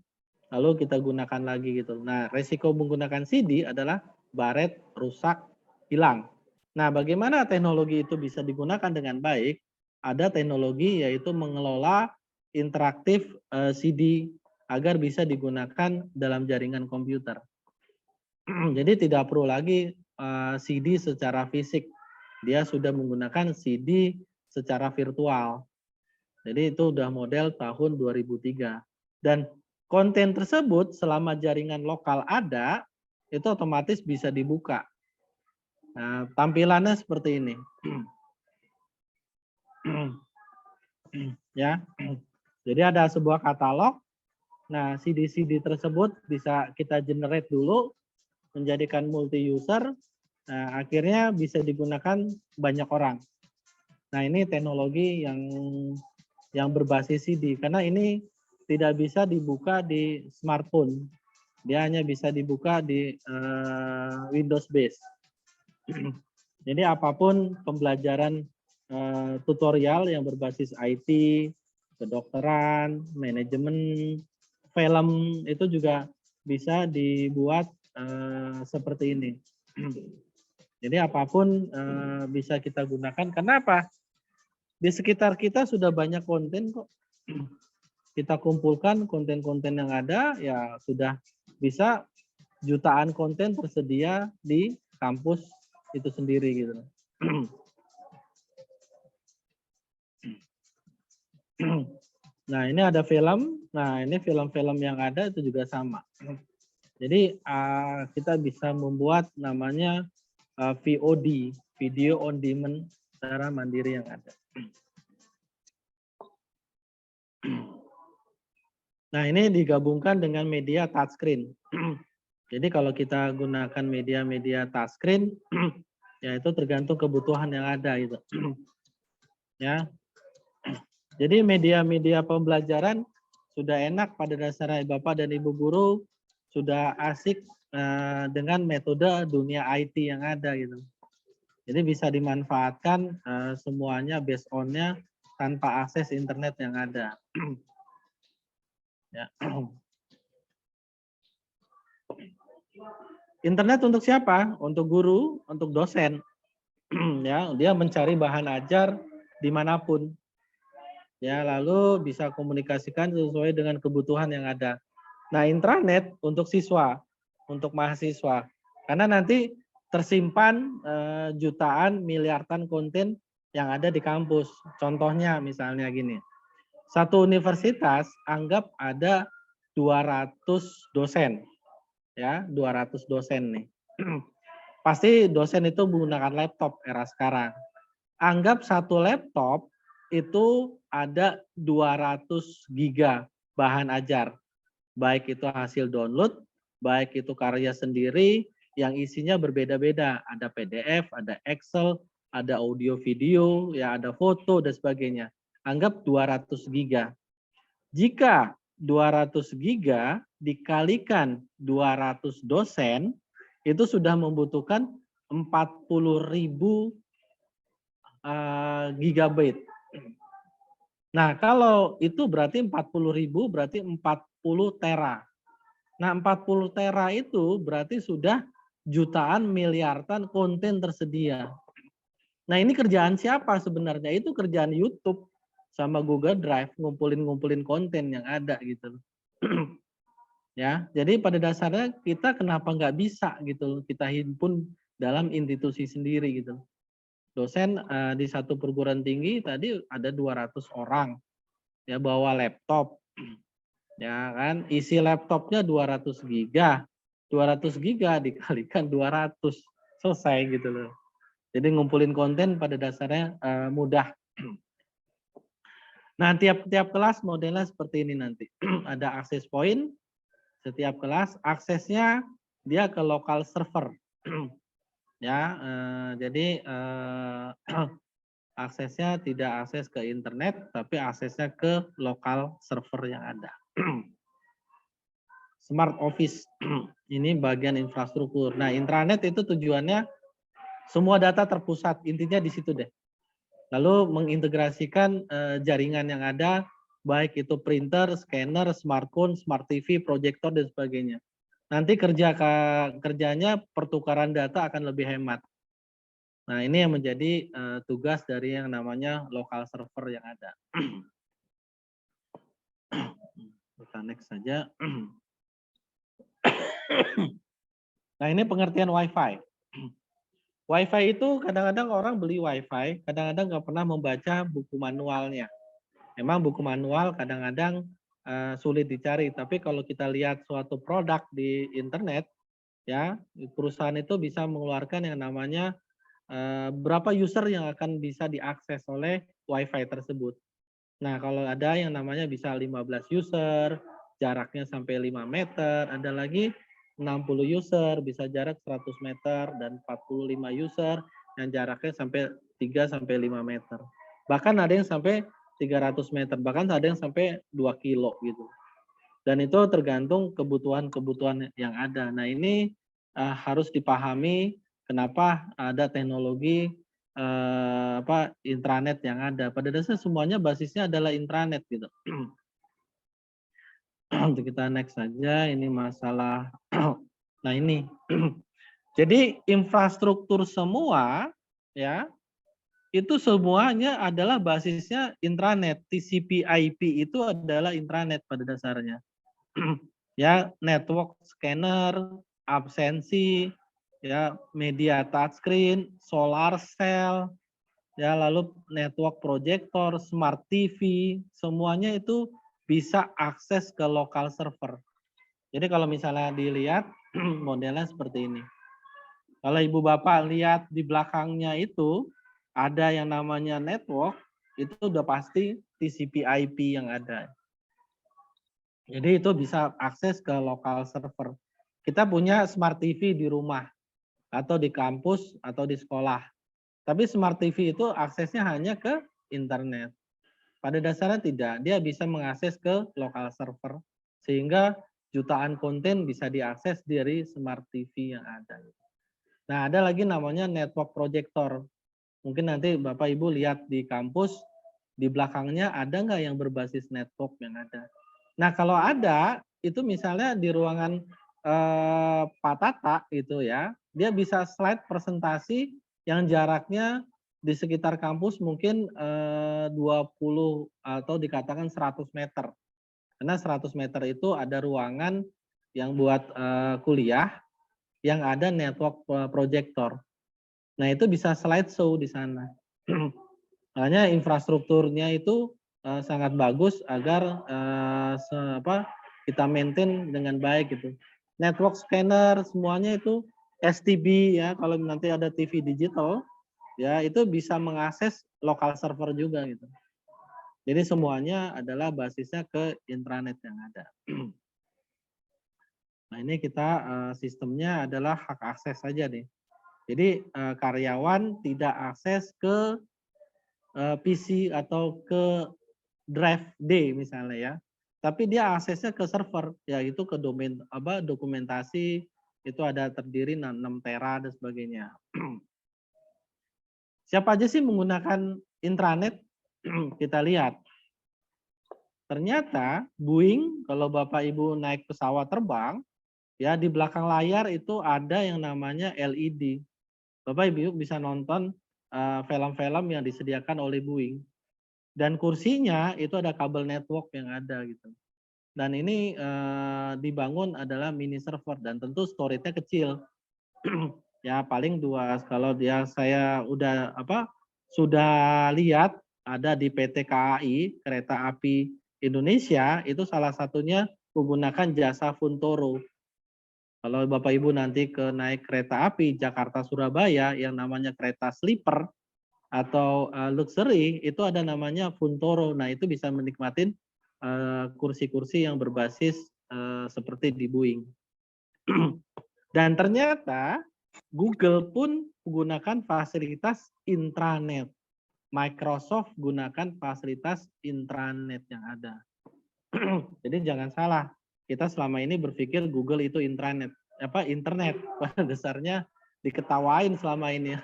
[SPEAKER 3] lalu kita gunakan lagi gitu. Nah, resiko menggunakan CD adalah baret, rusak, hilang. Nah, bagaimana teknologi itu bisa digunakan dengan baik? Ada teknologi yaitu mengelola interaktif CD agar bisa digunakan dalam jaringan komputer. Jadi tidak perlu lagi CD secara fisik. Dia sudah menggunakan CD secara virtual. Jadi itu udah model tahun 2003. Dan konten tersebut selama jaringan lokal ada, itu otomatis bisa dibuka. Nah, tampilannya seperti ini. Ya. Jadi ada sebuah katalog. Nah, CD-CD tersebut bisa kita generate dulu, menjadikan multi user. Nah, akhirnya bisa digunakan banyak orang. Nah, ini teknologi yang berbasis CD karena ini tidak bisa dibuka di smartphone. Dia hanya bisa dibuka di Windows base. Jadi apapun pembelajaran tutorial yang berbasis IT, kedokteran, manajemen, film itu juga bisa dibuat seperti ini. Jadi apapun bisa kita gunakan. Kenapa? Di sekitar kita sudah banyak konten kok. Kita kumpulkan konten-konten yang ada, ya sudah bisa jutaan konten tersedia di kampus itu sendiri gitu. Nah, ini ada film. Nah, ini film-film yang ada itu juga sama. Jadi kita bisa membuat namanya VOD, video on demand secara mandiri yang ada. Nah, ini digabungkan dengan media touchscreen. Jadi kalau kita gunakan media-media touchscreen, ya itu tergantung kebutuhan yang ada gitu. Ya. Jadi media-media pembelajaran sudah enak pada dasarnya Bapak dan Ibu guru sudah asik dengan metode dunia IT yang ada gitu. Jadi bisa dimanfaatkan semuanya based on-nya tanpa akses internet yang ada. Ya. Internet untuk siapa? Untuk guru, untuk dosen. Ya, dia mencari bahan ajar dimanapun. Ya, lalu bisa komunikasikan sesuai dengan kebutuhan yang ada. Nah, intranet untuk siswa, untuk mahasiswa. Karena nanti tersimpan jutaan, miliaran konten yang ada di kampus. Contohnya misalnya gini. Satu universitas anggap ada 200 dosen. Ya, 200 dosen nih. Pasti dosen itu menggunakan laptop era sekarang. Anggap satu laptop itu ada 200 giga bahan ajar. Baik itu hasil download, baik itu karya sendiri yang isinya berbeda-beda. Ada PDF, ada Excel, ada audio video, ya ada foto dan sebagainya. Anggap 200 giga. Jika 200 giga dikalikan 200 dosen, itu sudah membutuhkan 40.000 gigabyte. Nah, kalau itu berarti 40.000 berarti 40 tera. Nah, 40 tera itu berarti sudah jutaan miliaran konten tersedia. Nah, ini kerjaan siapa sebenarnya? Itu kerjaan YouTube sama Google Drive, ngumpulin konten yang ada gitu. Ya, jadi pada dasarnya kita kenapa nggak bisa gitu kita himpun dalam institusi sendiri gitu. Dosen di satu perguruan tinggi tadi ada 200 orang ya bawa laptop. Ya kan, isi laptopnya 200 giga. 200 giga dikalikan 200 selesai gitu loh. Jadi ngumpulin konten pada dasarnya mudah. Nah, tiap kelas modelnya seperti ini nanti. Ada akses point, setiap kelas aksesnya dia ke lokal server. Ya, jadi aksesnya tidak akses ke internet, tapi aksesnya ke lokal server yang ada. Smart Office, ini bagian infrastruktur. Nah, intranet itu tujuannya semua data terpusat, intinya di situ deh. Lalu mengintegrasikan jaringan yang ada, baik itu printer, scanner, smartphone, smart TV, proyektor, dan sebagainya. Nanti kerjanya pertukaran data akan lebih hemat. Nah, ini yang menjadi tugas dari yang namanya local server yang ada. Kita next saja. Nah, ini pengertian Wi-Fi. Wi-Fi itu kadang-kadang orang beli Wi-Fi, kadang-kadang nggak pernah membaca buku manualnya. Memang buku manual kadang-kadang sulit dicari, tapi kalau kita lihat suatu produk di internet, ya perusahaan itu bisa mengeluarkan yang namanya berapa user yang akan bisa diakses oleh Wi-Fi tersebut. Nah, kalau ada yang namanya bisa 15 user, jaraknya sampai 5 meter, ada lagi 60 user, bisa jarak 100 meter, dan 45 user yang jaraknya sampai 3 sampai 5 meter. Bahkan ada yang sampai 300 meter, bahkan ada yang sampai 2 kilo gitu. Dan itu tergantung kebutuhan-kebutuhan yang ada. Nah, ini harus dipahami kenapa ada teknologi intranet yang ada. Pada dasarnya semuanya basisnya adalah intranet gitu. Untuk kita next saja, ini masalah. Nah ini, jadi infrastruktur semua ya itu semuanya adalah basisnya intranet. TCP/IP itu adalah intranet pada dasarnya. Ya, network scanner, absensi, ya media touchscreen, solar cell, ya lalu network projector, smart TV, semuanya itu bisa akses ke lokal server. Jadi kalau misalnya dilihat modelnya seperti ini. Kalau ibu bapak lihat di belakangnya itu ada yang namanya network, itu udah pasti TCP/IP yang ada. Jadi itu bisa akses ke lokal server. Kita punya smart TV di rumah atau di kampus atau di sekolah. Tapi smart TV itu aksesnya hanya ke internet. Pada dasarnya tidak, dia bisa mengakses ke lokal server sehingga jutaan konten bisa diakses dari smart TV yang ada. Nah, ada lagi namanya network projector. Mungkin nanti Bapak Ibu lihat di kampus, di belakangnya ada nggak yang berbasis network yang ada. Nah, kalau ada, itu misalnya di ruangan Pak Tata gitu ya, dia bisa slide presentasi yang jaraknya di sekitar kampus mungkin 20 atau dikatakan 100 meter. Karena 100 meter itu ada ruangan yang buat kuliah, yang ada network projector. Nah, itu bisa slideshow di sana. Makanya infrastrukturnya itu sangat bagus agar kita maintain dengan baik gitu. Network scanner semuanya itu STB ya, kalau nanti ada TV digital ya itu bisa mengakses lokal server juga gitu. Jadi semuanya adalah basisnya ke intranet yang ada. Nah, ini kita sistemnya adalah hak akses saja nih. Jadi karyawan tidak akses ke PC atau ke drive D misalnya ya. Tapi dia aksesnya ke server, yaitu ke domain dokumentasi itu ada terdiri 6 tera dan sebagainya. Siapa aja sih menggunakan intranet? Kita lihat. Ternyata Boeing kalau Bapak Ibu naik pesawat terbang, ya di belakang layar itu ada yang namanya LED. Bapak Ibu bisa nonton film-film yang disediakan oleh Boeing. Dan kursinya itu ada kabel network yang ada gitu. Dan ini dibangun adalah mini server dan tentu storage-nya kecil. Ya paling 2 kalau dia saya sudah lihat ada di PT KAI Kereta Api Indonesia itu salah satunya menggunakan jasa Funtoro. Kalau Bapak Ibu nanti naik kereta api Jakarta Surabaya yang namanya kereta sleeper atau luxury itu ada namanya Funtoro. Nah, itu bisa menikmatin kursi-kursi yang berbasis seperti di Boeing. Dan ternyata Google pun menggunakan fasilitas intranet. Microsoft gunakan fasilitas intranet yang ada. Jadi jangan salah, kita selama ini berpikir Google itu internet. Pada dasarnya diketawain selama ini,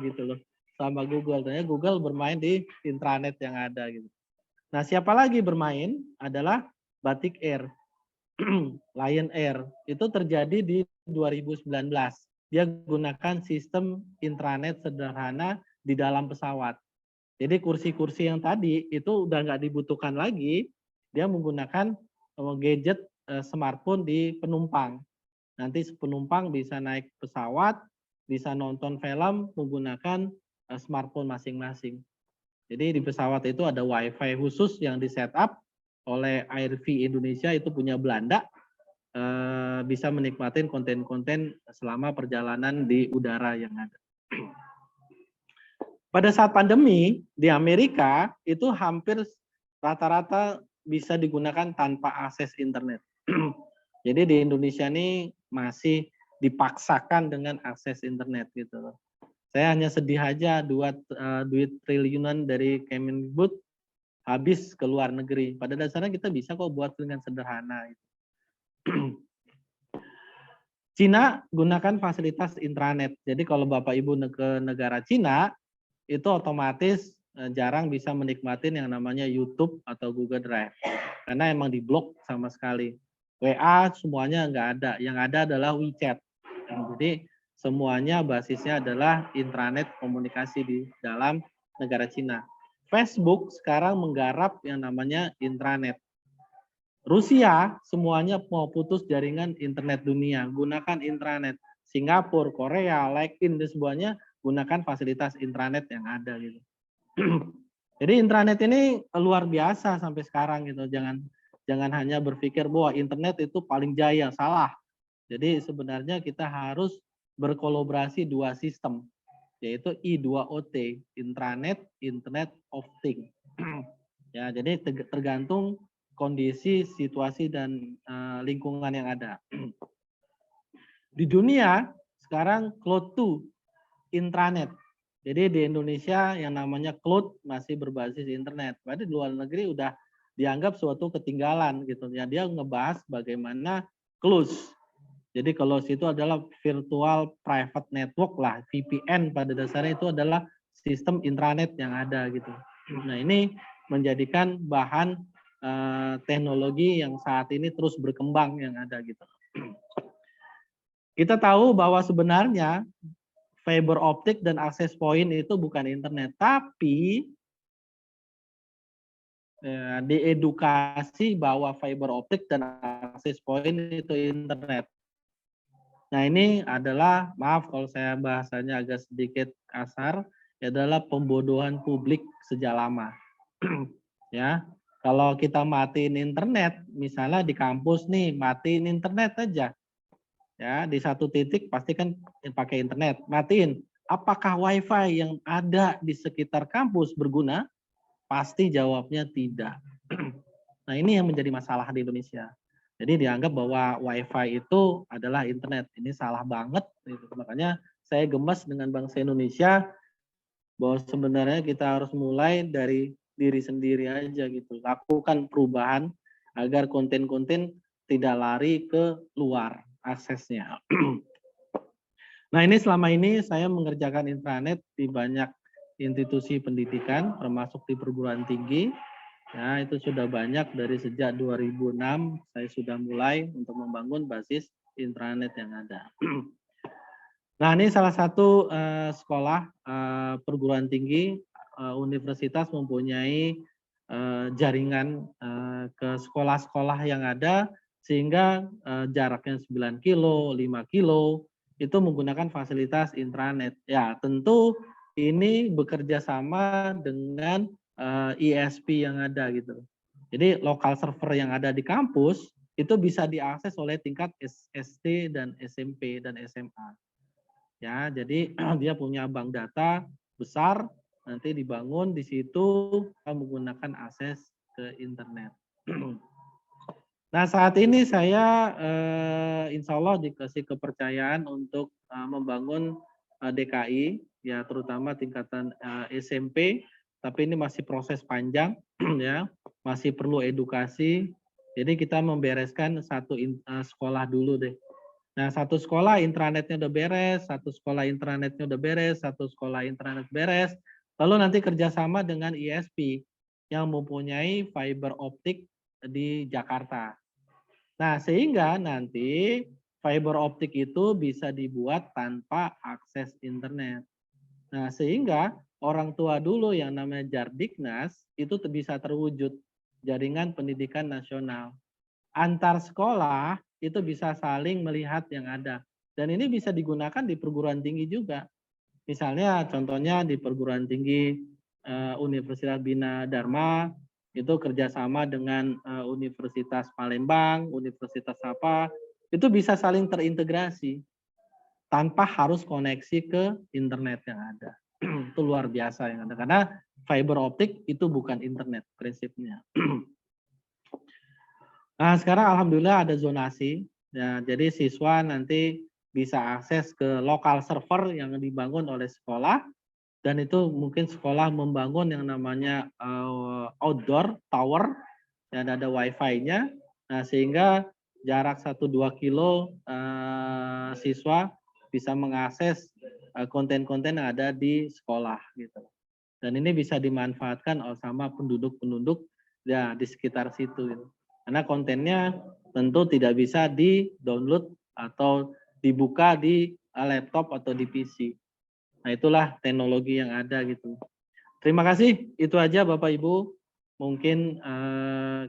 [SPEAKER 3] gitu loh, sama Google. Ternyata Google bermain di intranet yang ada gitu. Nah, siapa lagi bermain adalah Batik Air, Lion Air. Itu terjadi di 2019. Dia gunakan sistem intranet sederhana di dalam pesawat. Jadi kursi-kursi yang tadi itu udah nggak dibutuhkan lagi, dia menggunakan gadget smartphone di penumpang. Nanti penumpang bisa naik pesawat, bisa nonton film menggunakan smartphone masing-masing. Jadi di pesawat itu ada WiFi khusus yang di-setup oleh Airv Indonesia, itu punya Belanda, bisa menikmati konten-konten selama perjalanan di udara yang ada. Pada saat pandemi di Amerika itu hampir rata-rata bisa digunakan tanpa akses internet. Jadi di Indonesia ini masih dipaksakan dengan akses internet gitu loh. Saya hanya sedih aja duit triliunan dari Kemendikbud habis ke luar negeri. Pada dasarnya kita bisa kok buat dengan sederhana. Cina gunakan fasilitas intranet. Jadi kalau Bapak Ibu ke negara Cina itu otomatis jarang bisa menikmati yang namanya YouTube atau Google Drive. Karena emang diblok sama sekali. WA semuanya nggak ada. Yang ada adalah WeChat. Jadi semuanya basisnya adalah intranet komunikasi di dalam negara Cina. Facebook sekarang menggarap yang namanya intranet. Rusia semuanya mau putus jaringan internet dunia. Gunakan intranet. Singapura, Korea, LinkedIn, dan semuanya gunakan fasilitas intranet yang ada gitu. Jadi intranet ini luar biasa sampai sekarang gitu. Jangan hanya berpikir bahwa internet itu paling jaya, salah. Jadi sebenarnya kita harus berkolaborasi 2 sistem, yaitu I2OT, intranet, Internet of Things. Ya, jadi tergantung kondisi, situasi dan lingkungan yang ada. Di dunia sekarang cloud to intranet. Jadi di Indonesia yang namanya cloud masih berbasis internet. Padahal di luar negeri udah dianggap suatu ketinggalan gitu ya. Dia ngebahas bagaimana close. Jadi kalau situ adalah virtual private network lah, VPN pada dasarnya itu adalah sistem intranet yang ada gitu. Nah ini menjadikan bahan teknologi yang saat ini terus berkembang yang ada gitu. Kita tahu bahwa sebenarnya fiber optik dan access point itu bukan internet, tapi diedukasi bahwa fiber optik dan access point itu internet. Nah ini adalah, maaf kalau saya bahasanya agak sedikit kasar, adalah pembodohan publik sejak lama. Ya, kalau kita matiin internet, misalnya di kampus nih, matiin internet aja. Ya, di satu titik pasti kan pakai internet, matiin. Apakah WiFi yang ada di sekitar kampus berguna? Pasti jawabnya tidak. Nah ini yang menjadi masalah di Indonesia. Jadi dianggap bahwa WiFi itu adalah internet. Ini salah banget. Makanya saya gemas dengan bangsa Indonesia bahwa sebenarnya kita harus mulai dari diri sendiri aja gitu. Lakukan perubahan agar konten-konten tidak lari ke luar aksesnya. Nah ini selama ini saya mengerjakan intranet di banyak institusi pendidikan, termasuk di perguruan tinggi. Ya, itu sudah banyak dari sejak 2006 saya sudah mulai untuk membangun basis intranet yang ada. Nah, ini salah satu sekolah perguruan tinggi universitas mempunyai jaringan ke sekolah-sekolah yang ada sehingga jaraknya 9 kilo, 5 kilo itu menggunakan fasilitas intranet. Ya, tentu ini bekerja sama dengan ISP yang ada gitu. Jadi lokal server yang ada di kampus itu bisa diakses oleh tingkat SD dan SMP dan SMA. Ya, jadi dia punya bank data besar nanti dibangun di situ menggunakan akses ke internet. Nah, saat ini saya insya Allah dikasih kepercayaan untuk membangun DKI, ya terutama tingkatan SMP, tapi ini masih proses panjang, ya masih perlu edukasi. Jadi kita membereskan satu sekolah dulu deh. Nah, satu sekolah intranetnya udah beres, satu sekolah intranetnya udah beres, satu sekolah intranet beres. Lalu nanti kerjasama dengan ISP yang mempunyai fiber optik di Jakarta. Nah, sehingga nanti fiber optik itu bisa dibuat tanpa akses internet. Nah, sehingga orang tua dulu yang namanya Jardiknas itu bisa terwujud jaringan pendidikan nasional. Antar sekolah itu bisa saling melihat yang ada. Dan ini bisa digunakan di perguruan tinggi juga. Misalnya contohnya di perguruan tinggi Universitas Bina Dharma, itu kerjasama dengan Universitas Palembang, Universitas apa, itu bisa saling terintegrasi tanpa harus koneksi ke internet yang ada. Itu luar biasa yang ada, karena fiber optik itu bukan internet prinsipnya. Nah sekarang alhamdulillah ada zonasi, ya, jadi siswa nanti bisa akses ke lokal server yang dibangun oleh sekolah, dan itu mungkin sekolah membangun yang namanya outdoor tower dan ada wifi-nya, nah sehingga jarak 1-2 kilo siswa bisa mengakses konten-konten yang ada di sekolah gitu. Dan ini bisa dimanfaatkan sama penduduk-penduduk ya di sekitar situ gitu. Karena kontennya tentu tidak bisa di-download atau dibuka di laptop atau di PC. Nah, itulah teknologi yang ada gitu. Terima kasih, itu aja Bapak Ibu. Mungkin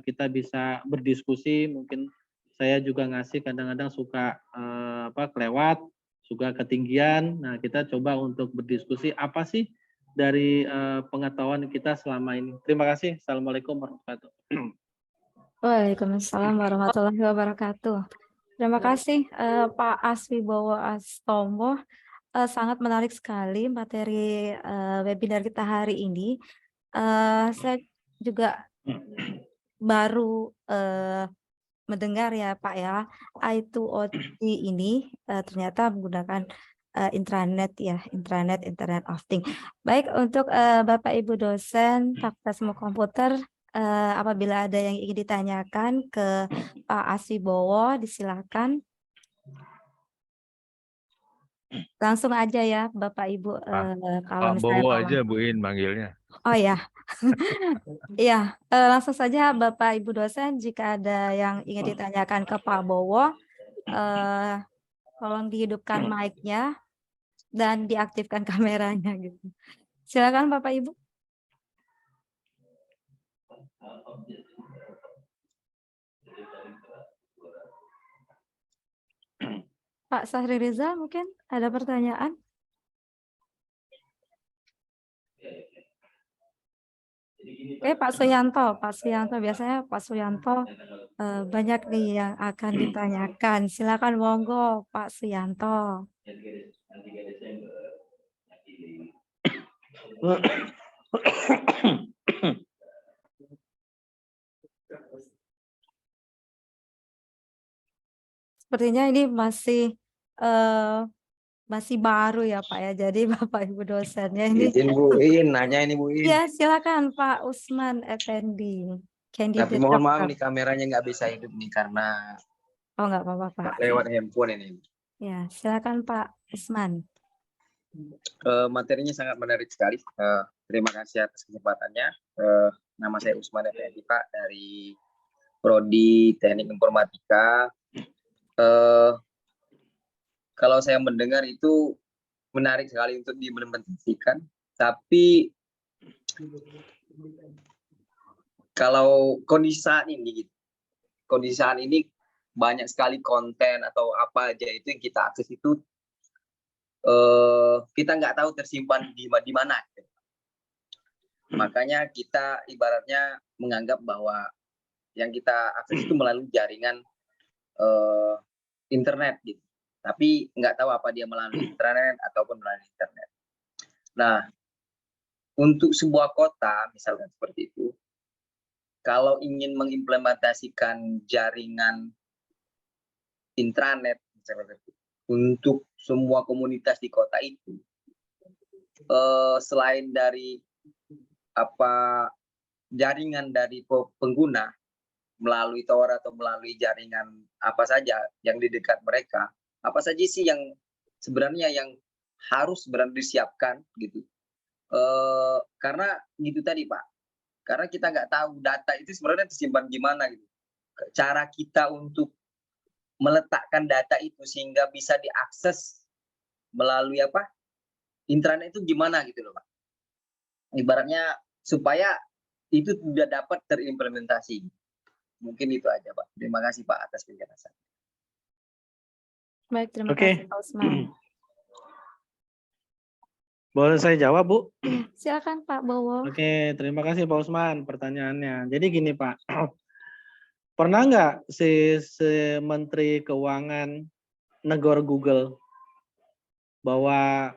[SPEAKER 3] kita bisa berdiskusi, mungkin saya juga ngasih kadang-kadang suka kelewat, suka ketinggian. Nah, kita coba untuk berdiskusi apa sih dari pengetahuan kita selama ini. Terima kasih. Assalamualaikum warahmatullahi wabarakatuh.
[SPEAKER 5] Waalaikumsalam warahmatullahi wabarakatuh. Terima kasih Pak Aswibowo Astomo. Sangat menarik sekali materi webinar kita hari ini. Saya juga baru mendengar ya Pak ya, I2OT ini ternyata menggunakan intranet ya, Internet of Things. Baik, untuk Bapak Ibu dosen Fakultas Ilmu Komputer, apabila ada yang ingin ditanyakan ke Pak Aswibowo, disilakan. Langsung aja ya Bapak Ibu kalau
[SPEAKER 2] Pak
[SPEAKER 5] misalnya
[SPEAKER 2] Bowo
[SPEAKER 5] mau.
[SPEAKER 2] aja Bu In manggilnya.
[SPEAKER 5] Oh ya, iya langsung saja Bapak Ibu dosen jika ada yang ingin ditanyakan ke Pak Bowo, tolong dihidupkan mic-nya dan diaktifkan kameranya gitu. Silakan Bapak Ibu. Pak Sahri Rizal mungkin ada pertanyaan? Oke, Pak Suyanto biasanya Pak Suyanto banyak nih yang akan ditanyakan. Silakan monggo Pak Suyanto. Sepertinya ini masih baru ya Pak ya. Jadi Bapak Ibu dosennya ini.
[SPEAKER 6] Izin Bu In, nanya ini Bu In.
[SPEAKER 5] Ya silakan Pak Usman Effendi.
[SPEAKER 6] Tapi mohon maaf nih kameranya nggak bisa hidup nih karena
[SPEAKER 5] oh nggak apa-apa Pak.
[SPEAKER 6] lewat handphone ini.
[SPEAKER 5] Ya silakan Pak Usman.
[SPEAKER 6] Materinya sangat menarik sekali. Terima kasih atas kesempatannya. Nama saya Usman Effendi Pak dari Prodi Teknik Informatika. Kalau saya mendengar itu menarik sekali untuk diimplementasikan. Tapi kalau kondisi saat ini, banyak sekali konten atau apa aja itu yang kita akses itu kita nggak tahu tersimpan di mana. Makanya kita ibaratnya menganggap bahwa yang kita akses itu melalui jaringan internet gitu. Tapi nggak tahu apa dia melalui internet ataupun melalui internet. Nah, untuk sebuah kota misalkan seperti itu, kalau ingin mengimplementasikan jaringan intranet misalkan untuk semua komunitas di kota itu, selain dari jaringan dari pengguna melalui tower atau melalui jaringan apa saja yang di dekat mereka, apa saja sih yang sebenarnya yang harus sebenarnya disiapkan gitu. Karena gitu tadi Pak, karena kita nggak tahu data itu sebenarnya tersimpan gimana gitu. Cara kita untuk meletakkan data itu sehingga bisa diakses melalui intranet itu gimana gitu loh Pak. Ibaratnya supaya itu tidak dapat terimplementasi. Mungkin itu aja Pak. Terima kasih Pak atas penjelasan.
[SPEAKER 5] Baik, terima kasih Pak Usman.
[SPEAKER 3] Boleh saya jawab Bu?
[SPEAKER 5] Silakan Pak Bowo.
[SPEAKER 3] Oke, terima kasih Pak Usman pertanyaannya. Jadi gini Pak, pernah nggak si Menteri Keuangan negor Google bahwa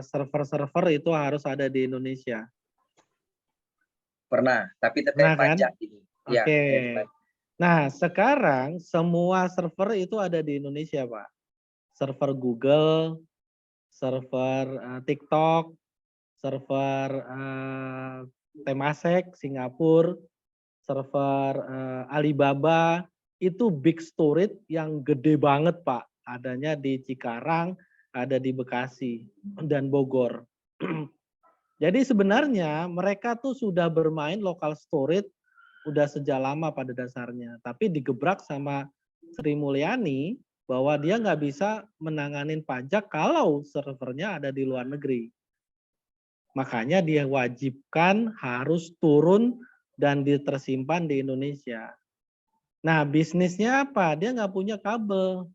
[SPEAKER 3] server-server itu harus ada di Indonesia?
[SPEAKER 6] Pernah, tapi terkait pajak ini.
[SPEAKER 3] Oke. Nah, sekarang semua server itu ada di Indonesia, Pak. Server Google, server TikTok, server Temasek Singapura, server Alibaba, itu big storage yang gede banget, Pak. Adanya di Cikarang, ada di Bekasi dan Bogor. Jadi sebenarnya mereka tuh sudah bermain local storage udah sejak lama pada dasarnya, tapi digebrak sama Sri Mulyani bahwa dia nggak bisa menanganin pajak kalau servernya ada di luar negeri. Makanya dia wajibkan harus turun dan tersimpan di Indonesia. Nah, bisnisnya apa? Dia nggak punya kabel.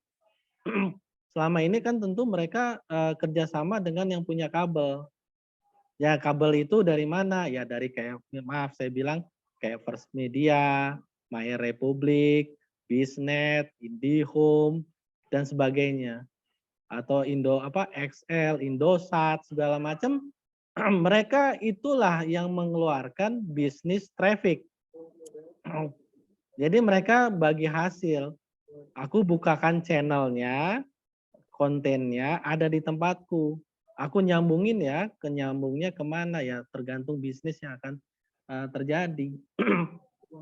[SPEAKER 3] Selama ini kan tentu mereka kerjasama dengan yang punya kabel. Ya, kabel itu dari mana? Ya dari kayak, maaf saya bilang, kayak First Media, My Republic, Biznet, IndiHome, dan sebagainya. Atau XL, Indosat, segala macam. Mereka itulah yang mengeluarkan bisnis traffic. Jadi mereka bagi hasil. Aku bukakan channelnya, kontennya ada di tempatku. Aku nyambungin ya, nyambungnya kemana ya, tergantung bisnis yang akan terjadi.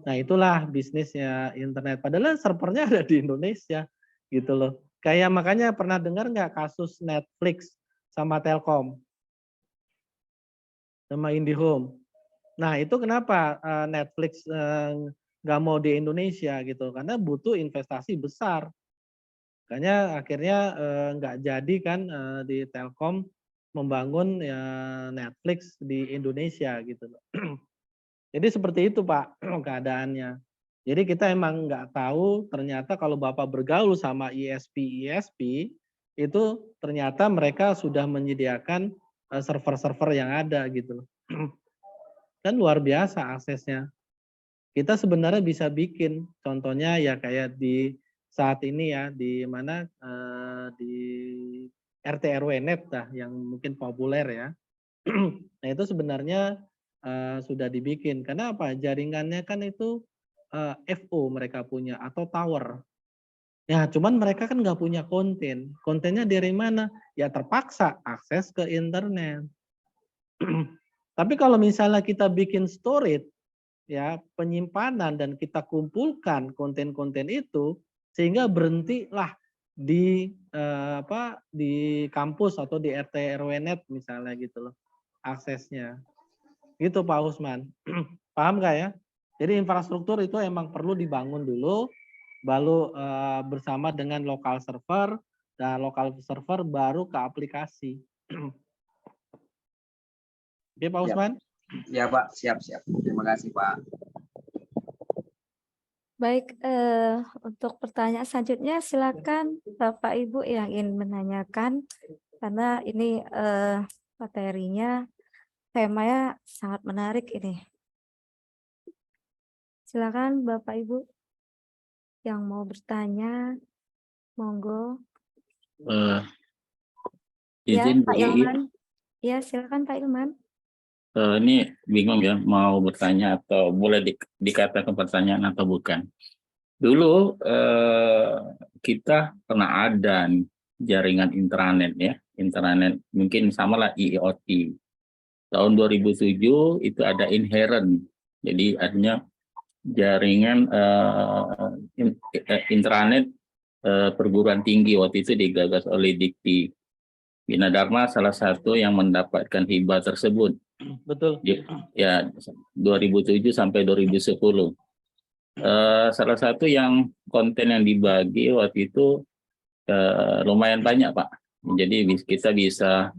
[SPEAKER 3] Nah itulah bisnisnya internet. Padahal servernya ada di Indonesia, gitu loh. Kayak makanya pernah dengar nggak kasus Netflix sama Telkom sama IndiHome? Nah itu kenapa Netflix nggak mau di Indonesia gitu? Karena butuh investasi besar. Makanya akhirnya nggak jadi kan di Telkom membangun ya Netflix di Indonesia gitu loh. Jadi seperti itu Pak keadaannya. Jadi kita emang nggak tahu ternyata kalau Bapak bergaul sama ISP itu ternyata mereka sudah menyediakan server-server yang ada gitu loh. Kan luar biasa aksesnya. Kita sebenarnya bisa bikin contohnya ya kayak di saat ini ya di mana di RT RW net dah yang mungkin populer ya. Nah itu sebenarnya sudah dibikin karena apa jaringannya kan itu FO mereka punya atau tower. Ya cuman mereka kan nggak punya konten. Kontennya dari mana? Ya terpaksa akses ke internet. Tapi kalau misalnya kita bikin storage ya penyimpanan dan kita kumpulkan konten-konten itu sehingga berhentilah di di kampus atau di RT RW net misalnya gitu loh aksesnya gitu Pak Usman. Paham nggak ya? Jadi infrastruktur itu emang perlu dibangun dulu baru bersama dengan lokal server dan lokal server baru ke aplikasi. Oke Pak Usman?
[SPEAKER 6] Ya Pak, siap. Terima kasih Pak.
[SPEAKER 5] Baik, untuk pertanyaan selanjutnya silakan Bapak Ibu yang ingin menanyakan karena ini materinya temanya sangat menarik ini. Silakan Bapak Ibu yang mau bertanya, monggo. Ya,
[SPEAKER 7] Izin Bu
[SPEAKER 5] Pak
[SPEAKER 7] Ii,
[SPEAKER 5] Ilman. Ya, silakan Pak Ilman.
[SPEAKER 7] ini bingung ya mau bertanya atau boleh dikatakan pertanyaan atau bukan. Dulu kita pernah ada nih, jaringan intranet ya, intranet mungkin samalah IoT. Tahun 2007 itu ada inherent, jadi artinya jaringan intranet perguruan tinggi waktu itu digagas oleh Dikti. Bina Dharma salah satu yang mendapatkan hibah tersebut.
[SPEAKER 3] Betul.
[SPEAKER 7] Ya 2007 sampai 2010. Salah satu yang konten yang dibagi waktu itu lumayan banyak Pak. Jadi kita bisa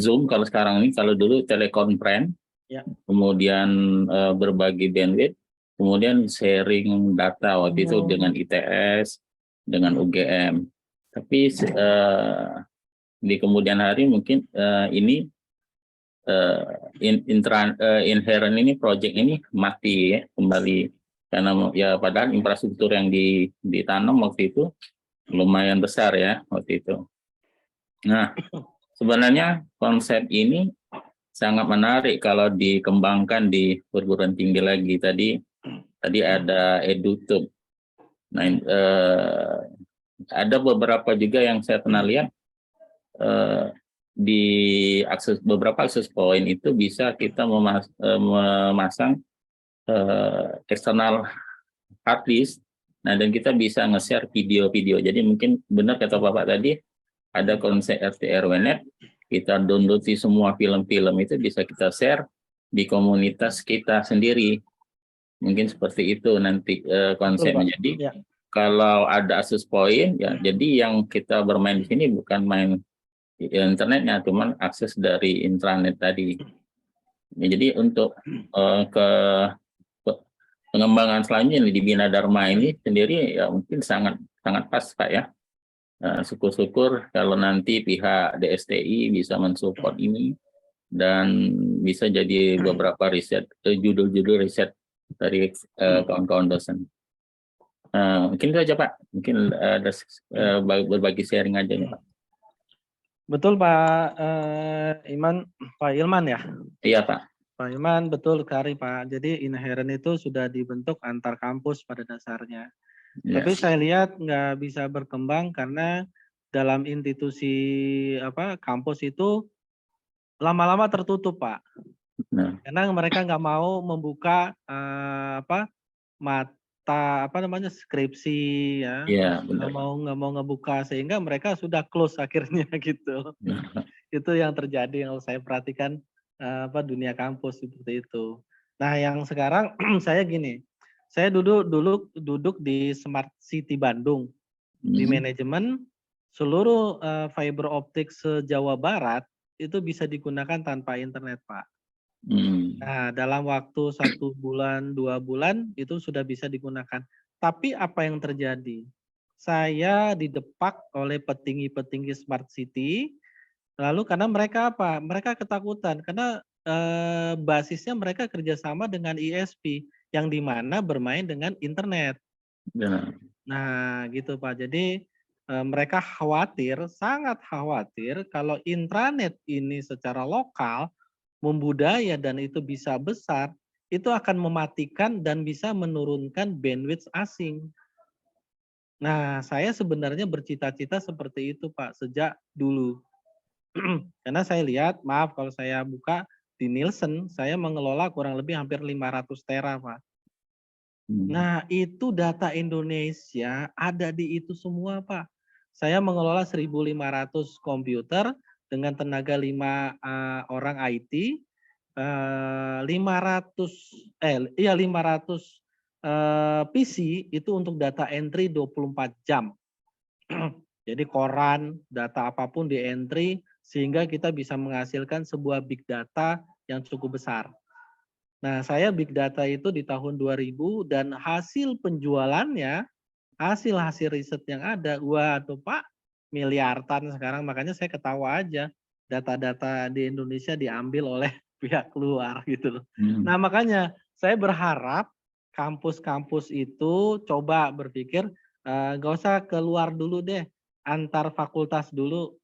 [SPEAKER 7] Zoom kalau sekarang ini, kalau dulu telekonferensi,
[SPEAKER 3] Ya.
[SPEAKER 7] kemudian berbagi bandwidth, kemudian sharing data waktu itu dengan ITS, dengan UGM. Tapi di kemudian hari mungkin ini inherent ini project ini mati ya kembali karena ya padahal infrastruktur yang ditanam waktu itu lumayan besar ya waktu itu. Nah sebenarnya konsep ini sangat menarik kalau dikembangkan di perguruan tinggi lagi. Tadi ada EduTube. Nah ada beberapa juga yang saya pernah lihat di beberapa akses point itu bisa kita memasang eksternal hard disk. Nah dan kita bisa nge-share video-video. Jadi mungkin benar kata Bapak tadi ada konsep RT RW net, kita download semua film-film itu bisa kita share di komunitas kita sendiri. Mungkin seperti itu nanti konsepnya. Jadi
[SPEAKER 3] Ya.
[SPEAKER 7] kalau ada akses point ya jadi yang kita bermain di sini bukan main internetnya, cuman akses dari intranet tadi. Ya, jadi untuk ke pengembangan selanjutnya di Bina Dharma ini sendiri ya mungkin sangat pas Pak ya. Syukur-syukur kalau nanti pihak DSTI bisa mensupport ini dan bisa jadi beberapa riset judul-judul riset dari kawan-kawan dosen. Mungkin itu aja Pak. Mungkin ada berbagi sharing aja nih Pak.
[SPEAKER 3] Betul Pak Pak Ilman ya.
[SPEAKER 7] Iya Pak.
[SPEAKER 3] Pak Ilman betul sekali Pak. Jadi inherent itu sudah dibentuk antar kampus pada dasarnya.
[SPEAKER 7] Ya.
[SPEAKER 3] Tapi saya lihat nggak bisa berkembang karena dalam institusi kampus itu lama-lama tertutup Pak.
[SPEAKER 7] Nah.
[SPEAKER 3] Karena mereka nggak mau membuka skripsi ya,
[SPEAKER 7] Iya, benar.
[SPEAKER 3] nggak mau ngebuka sehingga mereka sudah close akhirnya gitu. Itu yang terjadi yang saya perhatikan dunia kampus seperti itu. Nah, yang sekarang saya gini, saya duduk di Smart City Bandung di manajemen seluruh fiber optik se-Jawa Barat itu bisa digunakan tanpa internet, Pak. Nah, dalam waktu 1 bulan, 2 bulan itu sudah bisa digunakan. Tapi apa yang terjadi? Saya didepak oleh petinggi-petinggi Smart City, lalu karena mereka apa? Mereka ketakutan karena basisnya mereka kerjasama dengan ISP yang di mana bermain dengan internet.
[SPEAKER 7] Benar.
[SPEAKER 3] Nah, gitu Pak. Jadi mereka khawatir, sangat khawatir kalau intranet ini secara lokal membudaya dan itu bisa besar, itu akan mematikan dan bisa menurunkan bandwidth asing. Nah, saya sebenarnya bercita-cita seperti itu Pak sejak dulu. Karena saya lihat, maaf kalau saya buka di Nielsen, saya mengelola kurang lebih hampir 500 tera Pak. Nah, itu data Indonesia ada di itu semua Pak. Saya mengelola 1.500 komputer dengan tenaga 5 orang IT, 500 PC itu untuk data entry 24 jam. Jadi koran, data apapun di entry sehingga kita bisa menghasilkan sebuah big data yang cukup besar. Nah, saya big data itu di tahun 2000 dan hasil penjualannya, hasil riset yang ada, waduh Pak, miliaran sekarang. Makanya saya ketawa aja, data-data di Indonesia diambil oleh pihak luar gitu loh. Nah, makanya saya berharap kampus-kampus itu coba berpikir, nggak usah keluar dulu deh, antar fakultas dulu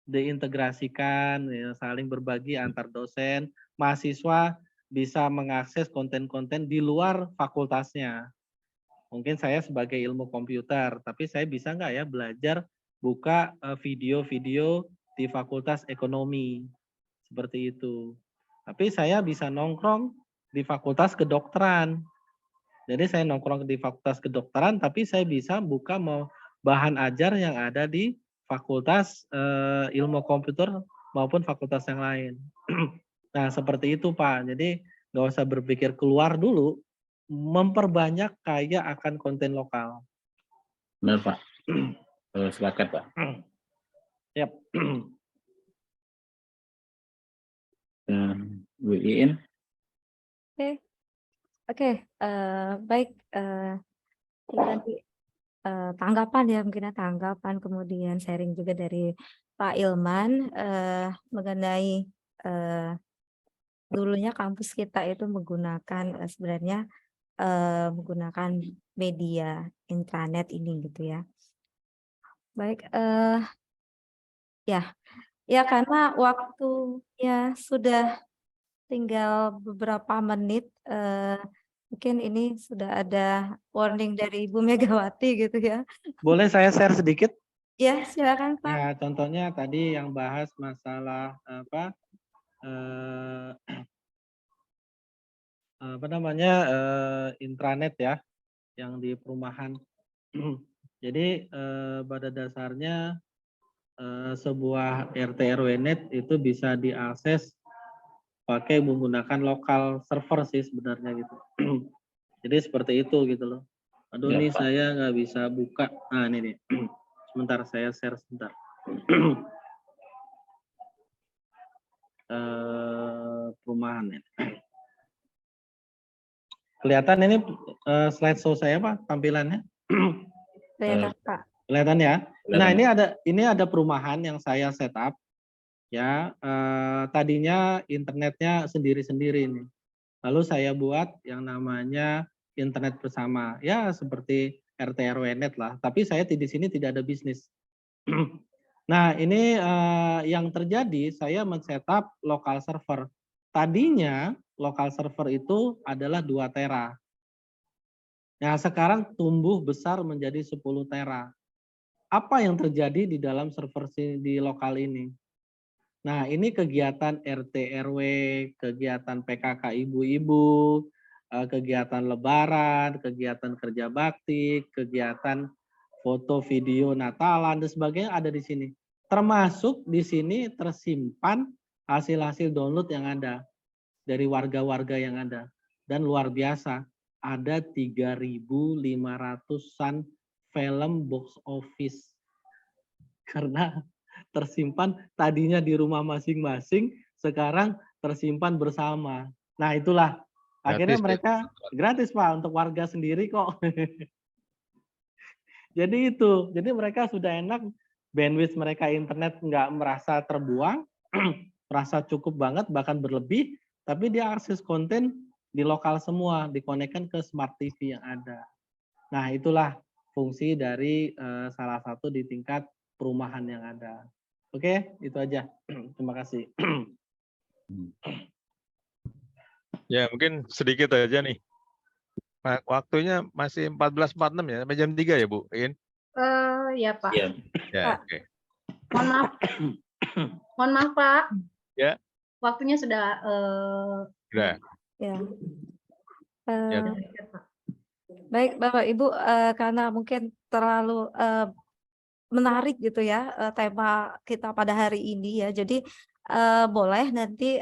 [SPEAKER 3] diintegrasikan, ya, saling berbagi antar dosen, mahasiswa bisa mengakses konten-konten di luar fakultasnya. Mungkin saya sebagai ilmu komputer, tapi saya bisa nggak ya belajar buka video-video di fakultas ekonomi, seperti itu. Tapi saya bisa nongkrong di fakultas kedokteran. Jadi saya nongkrong di fakultas kedokteran, tapi saya bisa buka bahan ajar yang ada di fakultas ilmu komputer maupun fakultas yang lain. Nah, seperti itu Pak. Jadi nggak usah berpikir keluar dulu, memperbanyak kaya akan konten lokal.
[SPEAKER 7] Benar Pak. Sepakat Pak.
[SPEAKER 3] Yap.
[SPEAKER 7] Bu Iin.
[SPEAKER 5] Oke, baik. Nanti tanggapan ya, mungkin tanggapan kemudian sharing juga dari Pak Ilman mengenai dulunya kampus kita itu menggunakan sebenarnya menggunakan media intranet ini gitu ya. Baik, ya karena waktunya sudah tinggal beberapa menit, mungkin ini sudah ada warning dari Ibu Megawati gitu ya.
[SPEAKER 3] Boleh saya share sedikit?
[SPEAKER 5] Ya, silakan Pak.
[SPEAKER 3] Ya, contohnya tadi yang bahas masalah intranet ya, yang di perumahan. Jadi pada dasarnya sebuah RT RW net itu bisa diakses pakai menggunakan lokal server sih sebenarnya gitu. Jadi seperti itu gitu loh. Aduh
[SPEAKER 7] Ya,
[SPEAKER 3] nih
[SPEAKER 7] Pak.
[SPEAKER 3] saya nggak bisa buka. Nah ini nih. Sebentar saya share sebentar. Perumahan ya. Kelihatan ini slideshow saya Pak tampilannya?
[SPEAKER 5] Kelihatan Pak.
[SPEAKER 3] Kelihatan ya. Nah ini ada perumahan yang saya setup ya. Tadinya internetnya sendiri-sendiri nih. Lalu saya buat yang namanya internet bersama. Ya seperti RT RW net lah. Tapi saya di sini tidak ada bisnis. Nah ini yang terjadi saya men-setup lokal server. Tadinya lokal server itu adalah 2 tera. Nah sekarang tumbuh besar menjadi 10 tera. Apa yang terjadi di dalam server di lokal ini? Nah ini kegiatan RT RW, kegiatan PKK ibu-ibu, kegiatan lebaran, kegiatan kerja bakti, kegiatan foto, video Natalan dan sebagainya ada di sini. Termasuk di sini tersimpan hasil-hasil download yang ada dari warga-warga yang ada. Dan luar biasa, ada 3.500-an film box office. Karena tersimpan tadinya di rumah masing-masing, sekarang tersimpan bersama. Nah itulah, akhirnya
[SPEAKER 2] Gratis,
[SPEAKER 3] mereka gratis Pak, untuk warga sendiri kok. Jadi itu, jadi mereka sudah enak, bandwidth mereka internet nggak merasa terbuang, merasa cukup banget, bahkan berlebih, tapi dia akses konten di lokal semua, dikonekkan ke smart TV yang ada. Nah itulah fungsi dari salah satu di tingkat perumahan yang ada. Oke, itu aja. Terima kasih.
[SPEAKER 2] Ya, mungkin sedikit aja nih. Waktunya masih 14.46 ya, sampai jam 3 ya, Bu? In?
[SPEAKER 1] Ya Pak.
[SPEAKER 7] Iya.
[SPEAKER 2] Ya,
[SPEAKER 1] Pak.
[SPEAKER 2] oke.
[SPEAKER 1] Mohon maaf. Mohon maaf Pak.
[SPEAKER 2] Ya.
[SPEAKER 1] Waktunya sudah.
[SPEAKER 2] Sudah.
[SPEAKER 5] Ya.
[SPEAKER 2] Ya.
[SPEAKER 5] Baik Bapak Ibu, karena mungkin terlalu menarik gitu ya tema kita pada hari ini ya. Jadi boleh nanti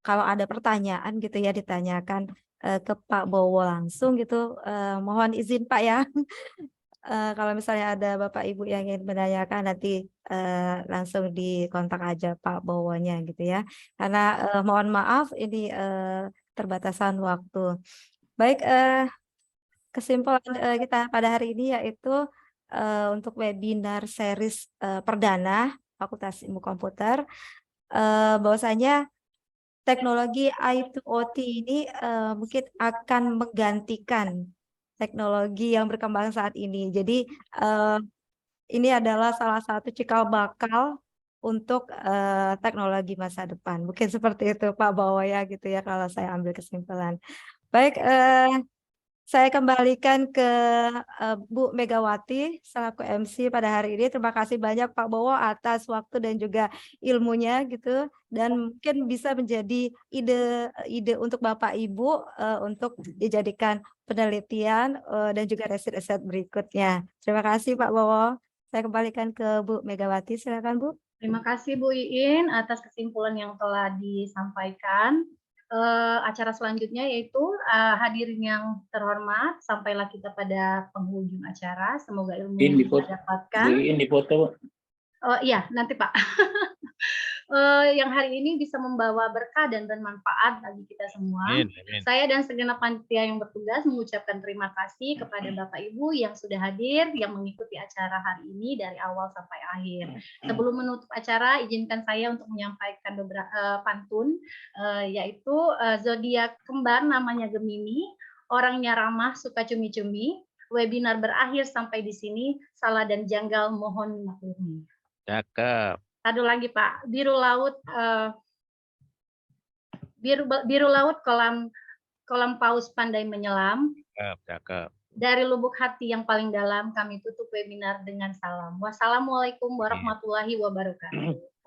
[SPEAKER 5] kalau ada pertanyaan gitu ya ditanyakan ke Pak Bowo langsung gitu. Mohon izin Pak ya. Kalau misalnya ada Bapak Ibu yang ingin menanyakan nanti langsung dikontak aja Pak Bowonya gitu ya. Karena mohon maaf ini terbatasan waktu. Baik, kesimpulan kita pada hari ini yaitu untuk webinar series perdana Fakultas Ilmu Komputer, bahwasanya teknologi I2OT ini mungkin akan menggantikan teknologi yang berkembang saat ini. Jadi ini adalah salah satu cikal bakal untuk teknologi masa depan. Mungkin seperti itu Pak Bowo ya gitu ya kalau saya ambil kesimpulan. Baik, saya kembalikan ke Bu Megawati selaku MC pada hari ini. Terima kasih banyak Pak Bowo atas waktu dan juga ilmunya gitu. Dan mungkin bisa menjadi ide untuk Bapak Ibu untuk dijadikan penelitian dan juga riset-riset berikutnya. Terima kasih Pak Bowo. Saya kembalikan ke Bu Megawati. Silakan Bu.
[SPEAKER 1] Terima kasih Bu Iin atas kesimpulan yang telah disampaikan. Acara selanjutnya yaitu hadirin yang terhormat, sampailah kita pada penghujung acara. Semoga ilmu yang kita dapatkan.
[SPEAKER 7] Ini foto.
[SPEAKER 1] Iya, nanti Pak. Yang hari ini bisa membawa berkah dan bermanfaat bagi kita semua.
[SPEAKER 2] Amin, amin.
[SPEAKER 1] Saya dan segenap panitia yang bertugas mengucapkan terima kasih kepada Bapak Ibu yang sudah hadir, yang mengikuti acara hari ini dari awal sampai akhir. Sebelum menutup acara, izinkan saya untuk menyampaikan beberapa pantun, yaitu zodiak kembar namanya Gemini, orangnya ramah, suka cumi-cumi. Webinar berakhir sampai di sini, salah dan janggal mohon maklumi.
[SPEAKER 2] Cakep.
[SPEAKER 1] Satu lagi Pak, biru laut biru laut kolam paus pandai menyelam.
[SPEAKER 2] Cakep.
[SPEAKER 1] Dari lubuk hati yang paling dalam kami tutup webinar dengan salam. Wassalamualaikum warahmatullahi wabarakatuh.